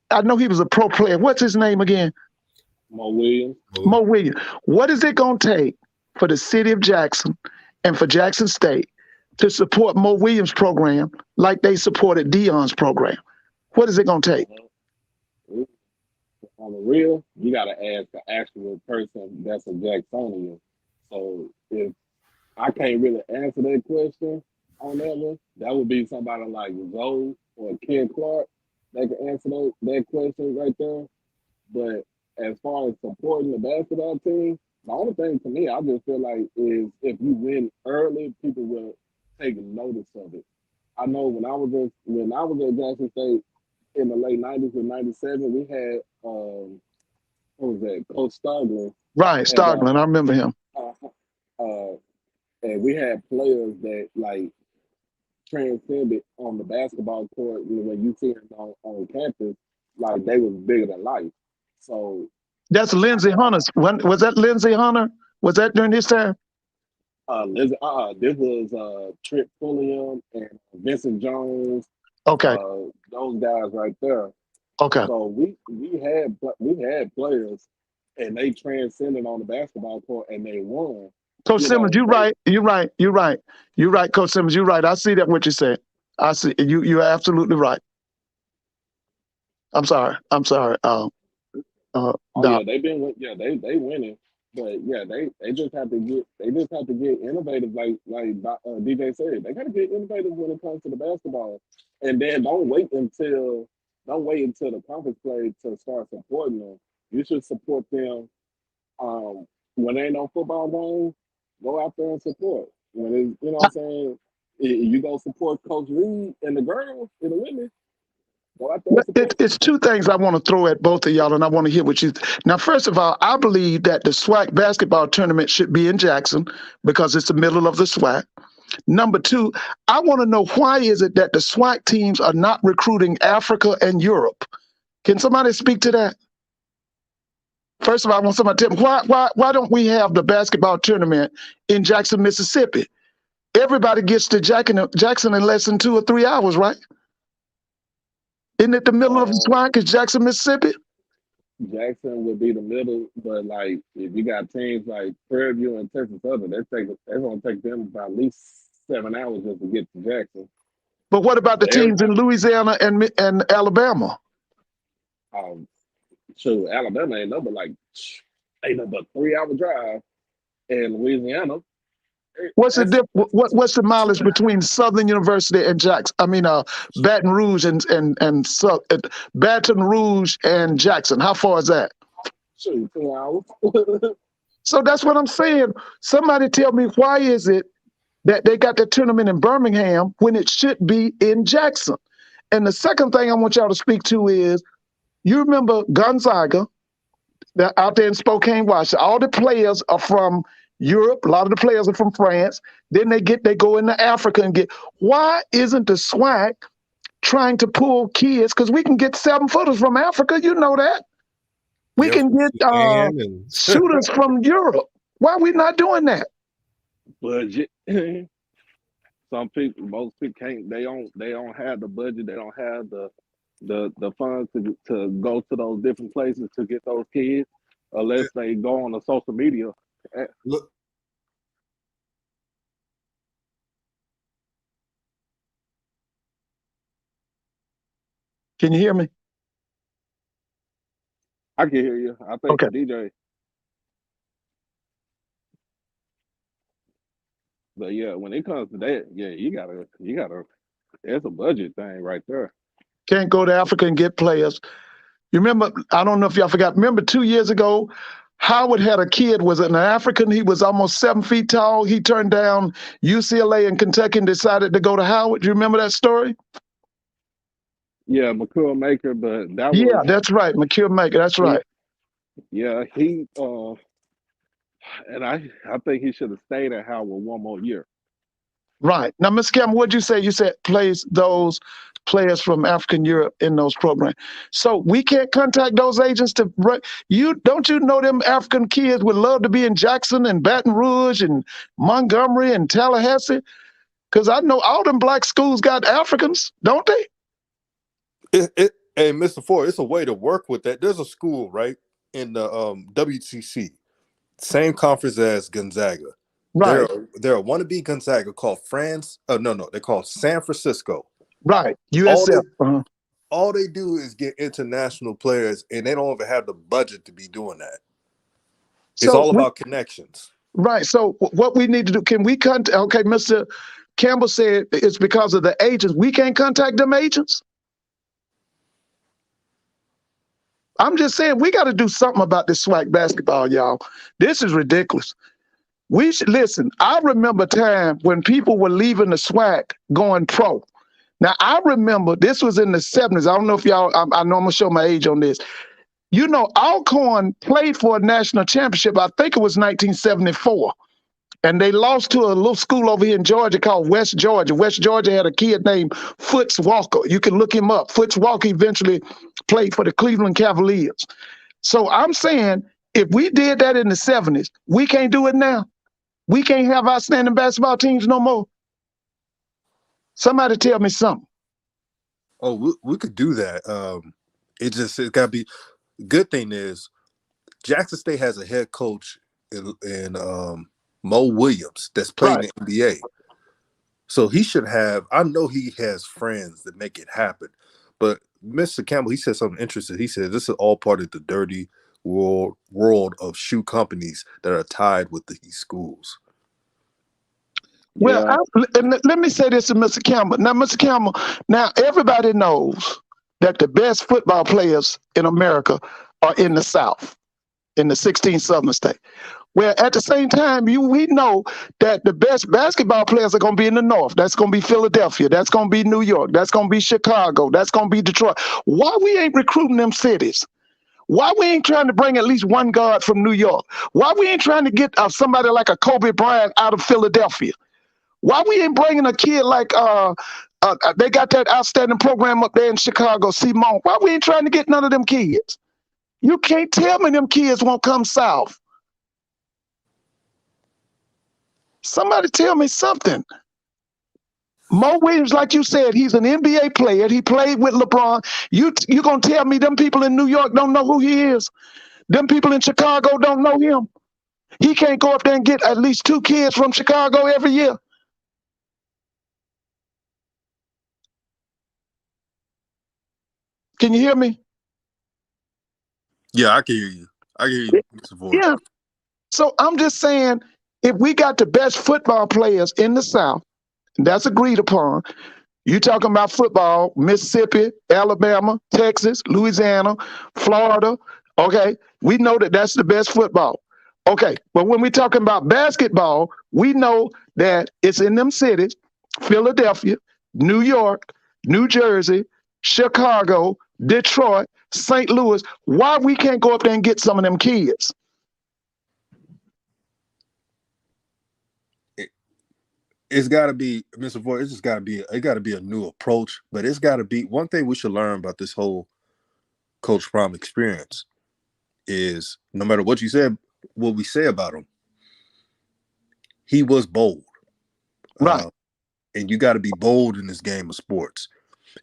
I know he was a pro player. What's his name again? Mo Williams. Mo Williams. What is it going to take for the city of Jackson and for Jackson State to support Mo Williams' program like they supported Dion's program? What is it going to take? On the real, you got to ask the actual person that's a Jacksonian. So if I can't really answer that question on that one, that would be somebody like Zoe or Ken Clark that can answer that question right there. But as far as supporting the basketball team, the only thing to me, I just feel like, is if you win early, people will take notice of it. I know when I was at Jackson State in the late 90s and 97, we had what was that? Coach Stargling. Right, Stargling. I remember him. And we had players that transcended on the basketball court. When you see them on campus, like they was bigger than life. So that's Lindsey Hunter's. When was that? Lindsey Hunter? Was that during his time? This was Trent Fulham and Vincent Jones. Okay. Those guys right there. Okay. So we had players, and they transcended on the basketball court, and they won. Coach Simmons, you're right. Coach Simmons, you're right. I see that what you said. I see you're absolutely right. I'm sorry. Yeah, they winning, but yeah, they just have to get innovative, like DJ said. They got to get innovative when it comes to the basketball, and then don't wait until the conference play to start supporting them. You should support them when they ain't no football games. Go out there and support. When it's, you know what I'm saying, you go support Coach Reed and the girls and the women. Go out there and support. It's two things I want to throw at both of y'all, and I want to hear what you. Now, first of all, I believe that the Swac basketball tournament should be in Jackson because it's the middle of the Swac. Number two, I want to know why is it that the Swac teams are not recruiting Africa and Europe? Can somebody speak to that? First of all, I want somebody to tell me why don't we have the basketball tournament in Jackson, Mississippi? Everybody gets to Jackson in less than 2 or 3 hours, right? Isn't it the middle of the Swac is Jackson, Mississippi? Jackson would be the middle, but like if you got teams like Prairie View and Texas Southern, they're gonna take them about at least 7 hours just to get to Jackson. But what about the teams in Louisiana and Alabama? So Alabama ain't no but 3-hour drive, and Louisiana. What's the mileage between Southern University and Jackson? I mean, Baton Rouge and Baton Rouge and Jackson. How far is that? 2 hours. So that's what I'm saying. Somebody tell me why is it that they got the tournament in Birmingham when it should be in Jackson? And the second thing I want y'all to speak to is, you remember Gonzaga, they're out there in Spokane, Washington. All the players are from Europe. A lot of the players are from France. Then they go into Africa and get. Why isn't the SWAC trying to pull kids? Because we can get 7-footers from Africa. You know that. We can get shooters from Europe. Why are we not doing that? Budget. Most people can't. They don't have the budget. They don't have the funds to go to those different places to get those kids, unless they go on the social media. Look. Can you hear me? I can hear you. I think the DJ. But yeah, when it comes to that, yeah, you gotta. It's a budget thing right there. Can't go to Africa and get players. You remember? I don't know if y'all forgot. Remember 2 years ago, Howard had a kid, was an African. He was almost 7 feet tall. He turned down UCLA and Kentucky and decided to go to Howard. Do you remember that story? Yeah, McCure Maker, but that was... Yeah, that's right. McCure Maker, that's right. Yeah, he and I think he should have stayed at Howard one more year. Right. Now, Ms. Campbell, what'd you say? You said plays those players from African Europe in those programs. So we can't contact those agents to don't you know them African kids would love to be in Jackson and Baton Rouge and Montgomery and Tallahassee? Because I know all them black schools got Africans, don't they? Hey, Mr. Ford, it's a way to work with that. There's a school, right, in the WTC, same conference as Gonzaga. Right. They're a wannabe Gonzaga called they're called San Francisco. Right. USF. All they do is get international players, and they don't even have the budget to be doing that. It's all about connections. Right. So what we need to do, can we contact, okay, Mr. Campbell said it's because of the agents. We can't contact them agents? I'm just saying we got to do something about this SWAC basketball, y'all. This is ridiculous. We should listen. I remember a time when people were leaving the SWAC going pro. Now, I remember this was in the 70s. I don't know if y'all, I know I'm going to show my age on this. You know, Alcorn played for a national championship. I think it was 1974. And they lost to a little school over here in Georgia called West Georgia. West Georgia had a kid named Foots Walker. You can look him up. Foots Walker eventually played for the Cleveland Cavaliers. So I'm saying if we did that in the 70s, we can't do it now. We can't have outstanding basketball teams no more. Somebody tell me something. Oh, we could do that. It got to be. Good thing is Jackson State has a head coach in Mo Williams that's played in the NBA. So he should have, I know he has friends that make it happen. But Mr. Campbell, he said something interesting. He said this is all part of the dirty world of shoe companies that are tied with these schools. Well, let me say this to Mr. Campbell. Now, Mr. Campbell, now everybody knows that the best football players in America are in the South, in the 16 Southern state. Well, at the same time, we know that the best basketball players are going to be in the North. That's going to be Philadelphia. That's going to be New York. That's going to be Chicago. That's going to be Detroit. Why we ain't recruiting them cities? Why we ain't trying to bring at least one guard from New York? Why we ain't trying to get somebody like a Kobe Bryant out of Philadelphia? Why we ain't bringing a kid like they got that outstanding program up there in Chicago, Simone? Why we ain't trying to get none of them kids? You can't tell me them kids won't come south. Somebody tell me something. Mo Williams, like you said, he's an NBA player. He played with LeBron. You gonna tell me them people in New York don't know who he is? Them people in Chicago don't know him? He can't go up there and get at least 2 kids from Chicago every year. Can you hear me? Yeah, I can hear you. I can hear you, Mr. Ford. Yeah. So I'm just saying, if we got the best football players in the South, that's agreed upon. You talking about football, Mississippi, Alabama, Texas, Louisiana, Florida. Okay, we know that that's the best football. Okay, but when we're talking about basketball, we know that it's in them cities, Philadelphia, New York, New Jersey, Chicago, Detroit, St. Louis. Why we can't go up there and get some of them kids? It's got to be, Mr. Ford, it got to be a new approach, but it's got to be, one thing we should learn about this whole Coach Prime experience is no matter what you said, what we say about him, he was bold. Right. And you got to be bold in this game of sports.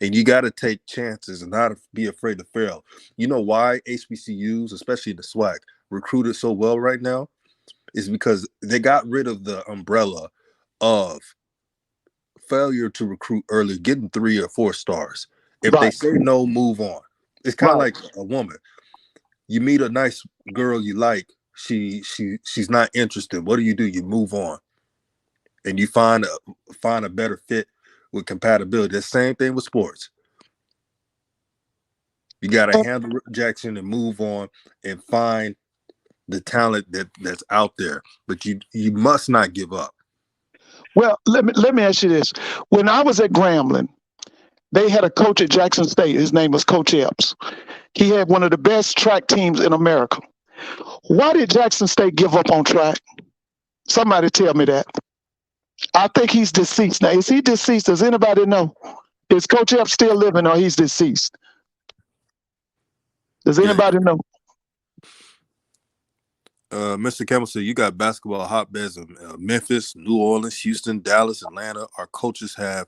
And you got to take chances and not be afraid to fail. You know why HBCUs, especially the Swac, recruited so well right now? Is because they got rid of the umbrella of failure to recruit early, getting 3 or 4 stars. If they say no, move on. It's kind of like a woman. You meet a nice girl you like, she's not interested. What do? You move on. And you find a better fit with compatibility. The same thing with sports. You got to handle rejection and move on and find the talent that's out there. But you must not give up. Well, let me ask you this. When I was at Grambling, they had a coach at Jackson State. His name was Coach Epps. He had one of the best track teams in America. Why did Jackson State give up on track? Somebody tell me that. I think he's deceased. Now, is he deceased? Does anybody know? Is Coach Epps still living or he's deceased? Does anybody know? Mr. Campbell said you got basketball hotbeds in Memphis, New Orleans, Houston, Dallas, Atlanta. Our coaches have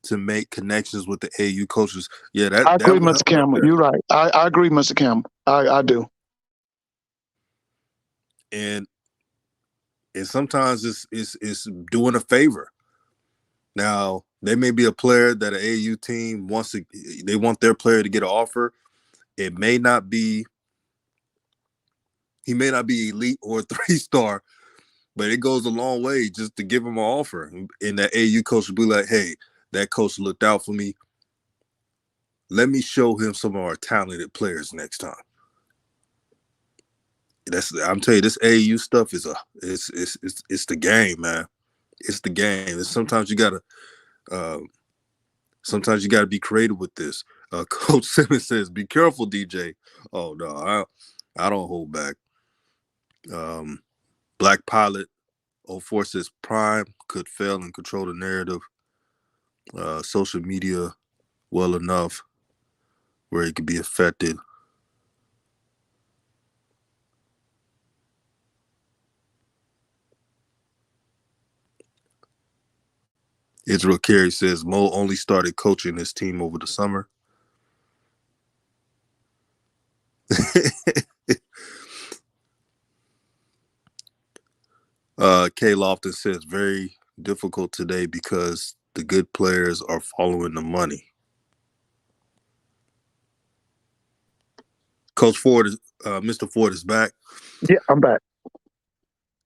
to make connections with the AU coaches. Yeah, I agree, Mr. Campbell. You're right. I agree, Mr. Campbell. I do. And sometimes it's doing a favor. Now, there may be a player that an AU team they want their player to get an offer. It may not be, he may not be elite or a 3-star, but it goes a long way just to give him an offer. And that AU coach will be like, hey, that coach looked out for me. Let me show him some of our talented players next time. I'm telling you, this AU stuff is it's the game, man. It's the game. And sometimes you gotta be creative with this. Coach Simmons says, "Be careful, DJ." Oh no, I don't hold back. Black Pilot 04 says Prime could fail and control the narrative. Social media well enough where it could be affected. Israel Carey says Mo only started coaching his team over the summer. Kay Lofton says very difficult today because the good players are following the money. Coach Ford, Mr. Ford is back. Yeah, I'm back.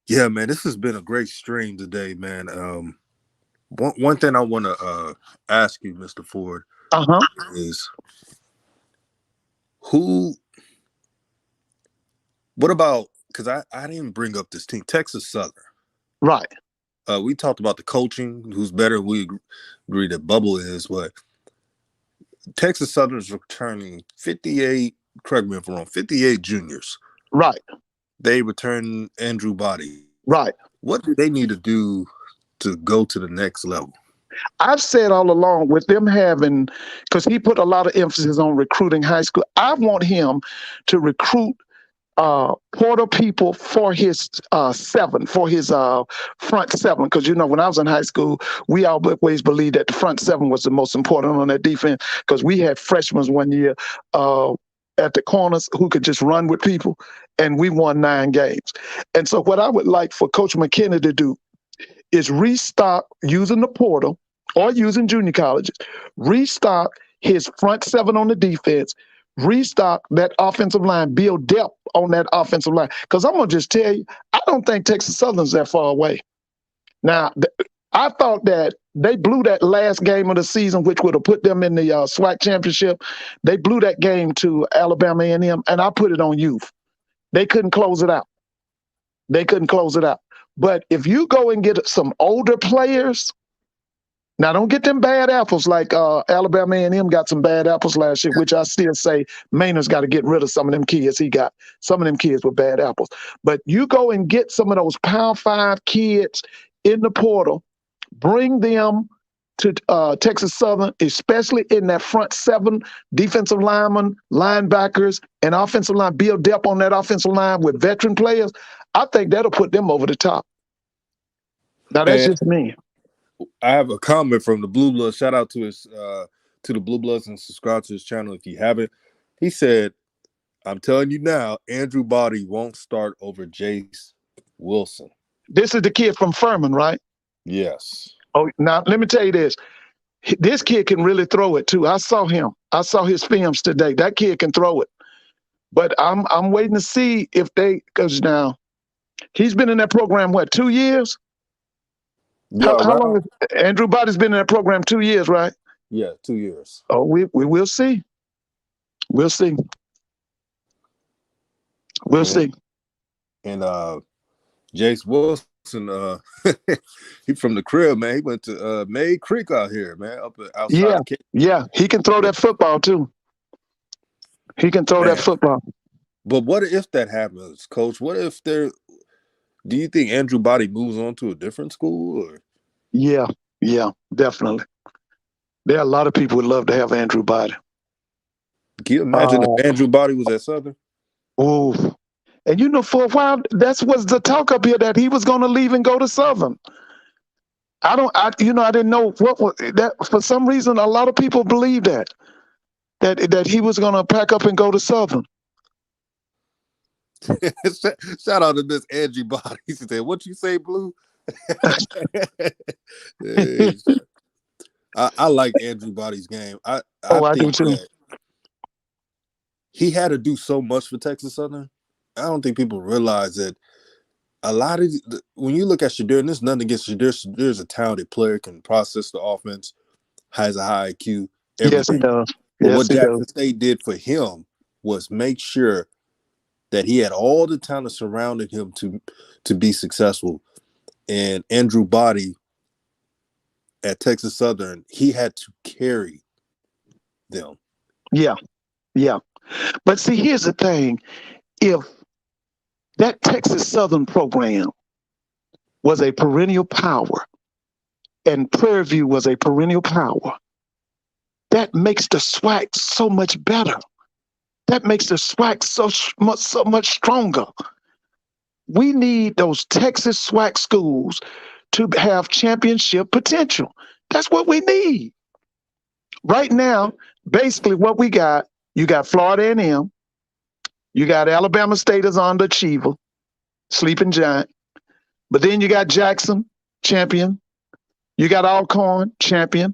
Yeah, man, this has been a great stream today, man. One thing I want to ask you, Mr. Ford, is what about, because I didn't bring up this team, Texas Southern. Right. We talked about the coaching, who's better. We agree that Bubble is, but Texas Southern is returning 58, correct me if I'm wrong, 58 juniors. Right. They return Andrew Body. Right. What do they need to do to go to the next level? I've said all along with them having, because he put a lot of emphasis on recruiting high school, I want him to recruit Porter people for his seven, for his front seven. Because, you know, when I was in high school, we always believed that the front seven was the most important on that defense, because we had freshmen one year at the corners who could just run with people, and we won 9 games. And so what I would like for Coach McKinney to do is restock using the portal or using junior colleges, restock his front seven on the defense, restock that offensive line, build depth on that offensive line. Because I'm going to just tell you, I don't think Texas Southern's that far away. Now, I thought that they blew that last game of the season, which would have put them in the Swac championship. They blew that game to Alabama A&M, and I put it on youth. They couldn't close it out. But if you go and get some older players, now don't get them bad apples like Alabama A&M got some bad apples last year, which I still say Maynard's got to get rid of some of them kids he got. Some of them kids were bad apples. But you go and get some of those Power 5 kids in the portal, bring them to Texas Southern, especially in that front seven, defensive linemen, linebackers, and offensive line, build depth on that offensive line with veteran players. I think that'll put them over the top. Now, that's just me. I have a comment from the Blue Bloods. Shout out to his to the Blue Bloods and subscribe to his channel if you haven't. He said, "I'm telling you now, Andrew Body won't start over Jace Wilson." This is the kid from Furman, right? Yes. Oh, now let me tell you this. This kid can really throw it too. I saw him. I saw his films today. That kid can throw it. But I'm waiting to see if because now he's been in that program, what, 2 years? Yeah, how long has Andrew Body's been in that program? 2 years, right? Yeah, 2 years. Oh, we will see. We'll see. We'll see. And Jace Wilson, he from the crib, man. He went to May Creek out here, man, up outside. Yeah, he can throw that football too. He can throw that football. But what if that happens, Coach? What if do you think Andrew Body moves on to a different school? Or? Yeah, definitely. There are a lot of people who would love to have Andrew Body. Can you imagine if Andrew Body was at Southern? Oh, and you know, for a while, that was the talk up here that he was going to leave and go to Southern. I didn't know what was that. For some reason, a lot of people believe that he was going to pack up and go to Southern. Shout out to Miss Angie Body. He said, "What you say, Blue?" I like Andrew Body's game. I think do too. He had to do so much for Texas Southern. I don't think people realize that a lot of when you look at Shadir, and there's nothing against Shadir. Shadir's a talented player, can process the offense, has a high IQ. Everything. Yes, he does. But what Jackson State did for him was make sure that he had all the talent surrounding him to be successful. And Andrew Body at Texas Southern, he had to carry them. Yeah. But see, here's the thing. If that Texas Southern program was a perennial power and Prairie View was a perennial power, that makes the SWAC so much better. That makes the SWAC so much stronger. We need those Texas SWAC schools to have championship potential. That's what we need. Right now, basically what we got, you got Florida A&M, you got Alabama State as underachiever, sleeping giant, but then you got Jackson, champion, you got Alcorn, champion,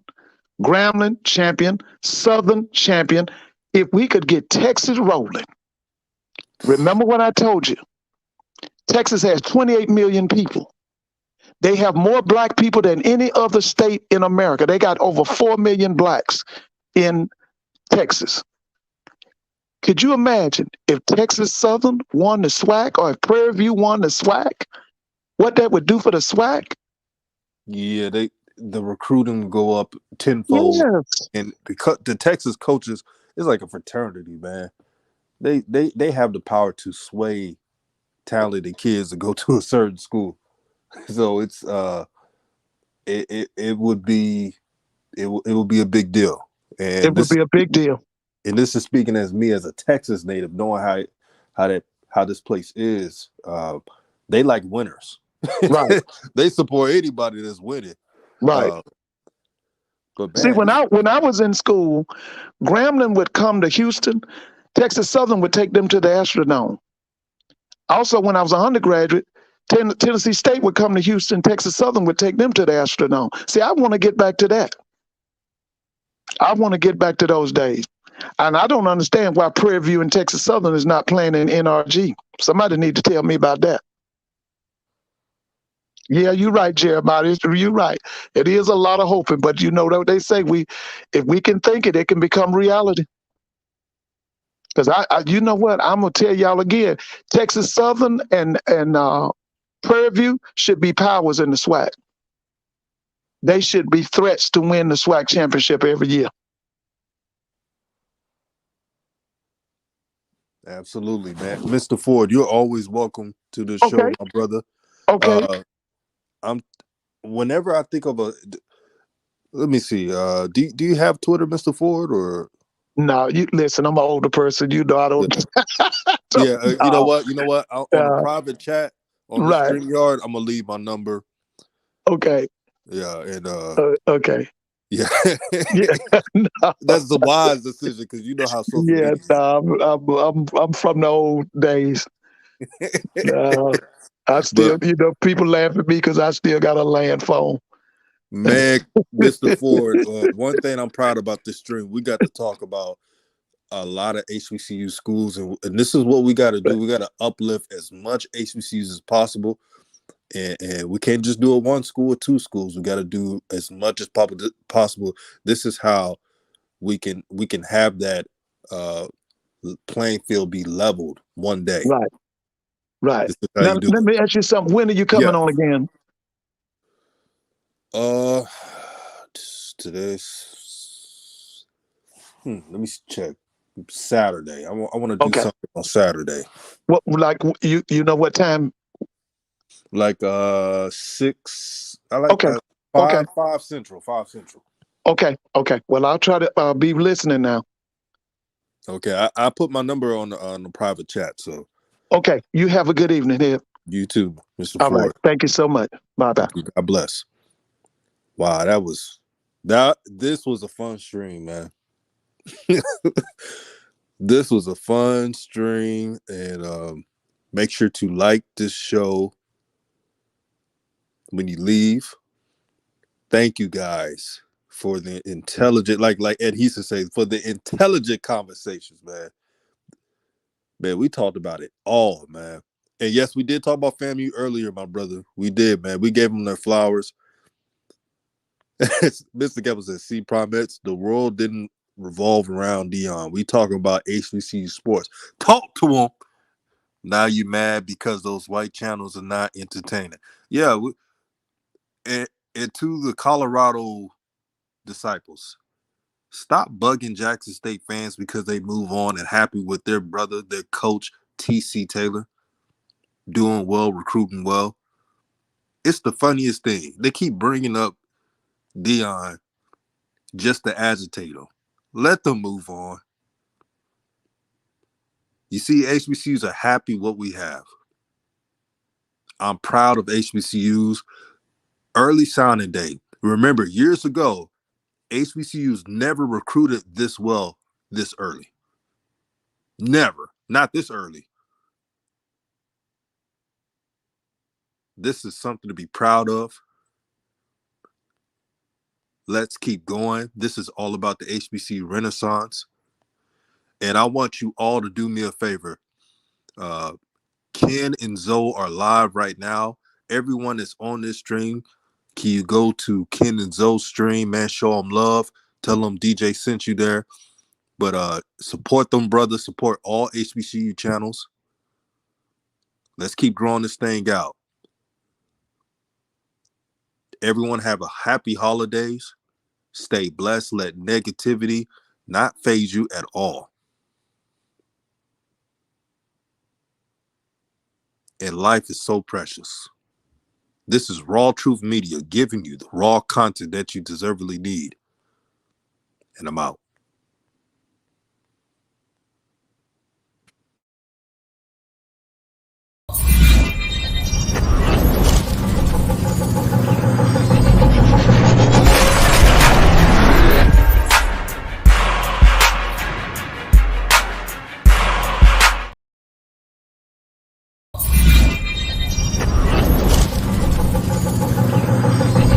Grambling, champion, Southern, champion. If we could get Texas rolling, remember what I told you, Texas has 28 million people. They have more black people than any other state in America. They got over 4 million blacks in Texas. Could you imagine if Texas Southern won the SWAC or if Prairie View won the SWAC, what that would do for the SWAC? Yeah, the recruiting would go up tenfold. Yes. And the Texas coaches is like a fraternity, man. They have the power to sway talented kids to go to a certain school. So it's it would be a big deal. And it would be a big deal. And this is speaking as me as a Texas native, knowing how this place is. They like winners. Right. They support anybody that's winning. Right. But man, see, when I was in school, Grambling would come to Houston, Texas Southern would take them to the Astrodome. Also, when I was an undergraduate, Tennessee State would come to Houston, Texas Southern would take them to the Astrodome. See, I want to get back to that. I want to get back to those days. And I don't understand why Prairie View and Texas Southern is not playing in NRG. Somebody need to tell me about that. Yeah, you're right, Jeremiah. You're right. It is a lot of hoping, but you know what they say, if we can think it, it can become reality. Because you know what? I'm gonna tell y'all again. Texas Southern and Prairie View should be powers in the SWAC. They should be threats to win the SWAC championship every year. Absolutely, man. Mr. Ford, you're always welcome to the show, my brother. Okay. Whenever I think of let me see. Do you have Twitter, Mr. Ford, or? No, you listen. I'm an older person. You know I don't. Yeah, you know what? On a private chat on the StreamYard, I'm gonna leave my number. Okay. Yeah, and okay. Yeah, yeah. No. That's the wise decision because you know how social media. Yeah, I'm from the old days. I still, people laugh at me because I still got a land phone. Man, Mr. Ford, one thing I'm proud about this stream, we got to talk about a lot of HBCU schools, and this is what we got to do. We got to uplift as much HBCUs as possible, and we can't just do it one school or two schools. We got to do as much as possible. This is how we can have that playing field be leveled one day. Right. Now, let me ask you something. When are you coming on again? Today's. Let me check. Saturday. I want to do something on Saturday. What, like you know what time? Like 6. I like 5 Central. 5 Central. Okay. Well, I'll try to be listening now. Okay, I put my number on the private chat. So. Okay, you have a good evening here. You too, Mr. All Ford. right, thank you so much. Bye. God bless. Wow, this was a fun stream, man. This was a fun stream, and make sure to like this show when you leave. Thank you guys for the intelligent, like Ed Heason says, for the intelligent conversations, man. Man, we talked about it all, man. And yes, we did talk about FAMU earlier, my brother. We did, man. We gave them their flowers. Mr. Keppel says, see, Primettes, the world didn't revolve around Dion. We talking about HBCU sports. Talk to them. Now you mad because those white channels are not entertaining. Yeah, and to the Colorado disciples, stop bugging Jackson State fans because they move on and happy with their brother, their coach, T.C. Taylor, doing well, recruiting well. It's the funniest thing. They keep bringing up Dion just to agitate them. Let them move on. You see, HBCUs are happy what we have. I'm proud of HBCUs. Early signing day. Remember, years ago, HBCUs never recruited this well this early. Never. Not this early. This is something to be proud of. Let's keep going. This is all about the HBCU Renaissance. And I want you all to do me a favor. Ken and Zoe are live right now. Everyone that's on this stream, can you go to Ken and Zoe's stream, man? Show them love. Tell them DJ sent you there. But support them, brothers. Support all HBCU channels. Let's keep growing this thing out. Everyone have a happy holidays. Stay blessed. Let negativity not phase you at all. And life is so precious. This is Raw Truth Media giving you the raw content that you deservedly need. And I'm out.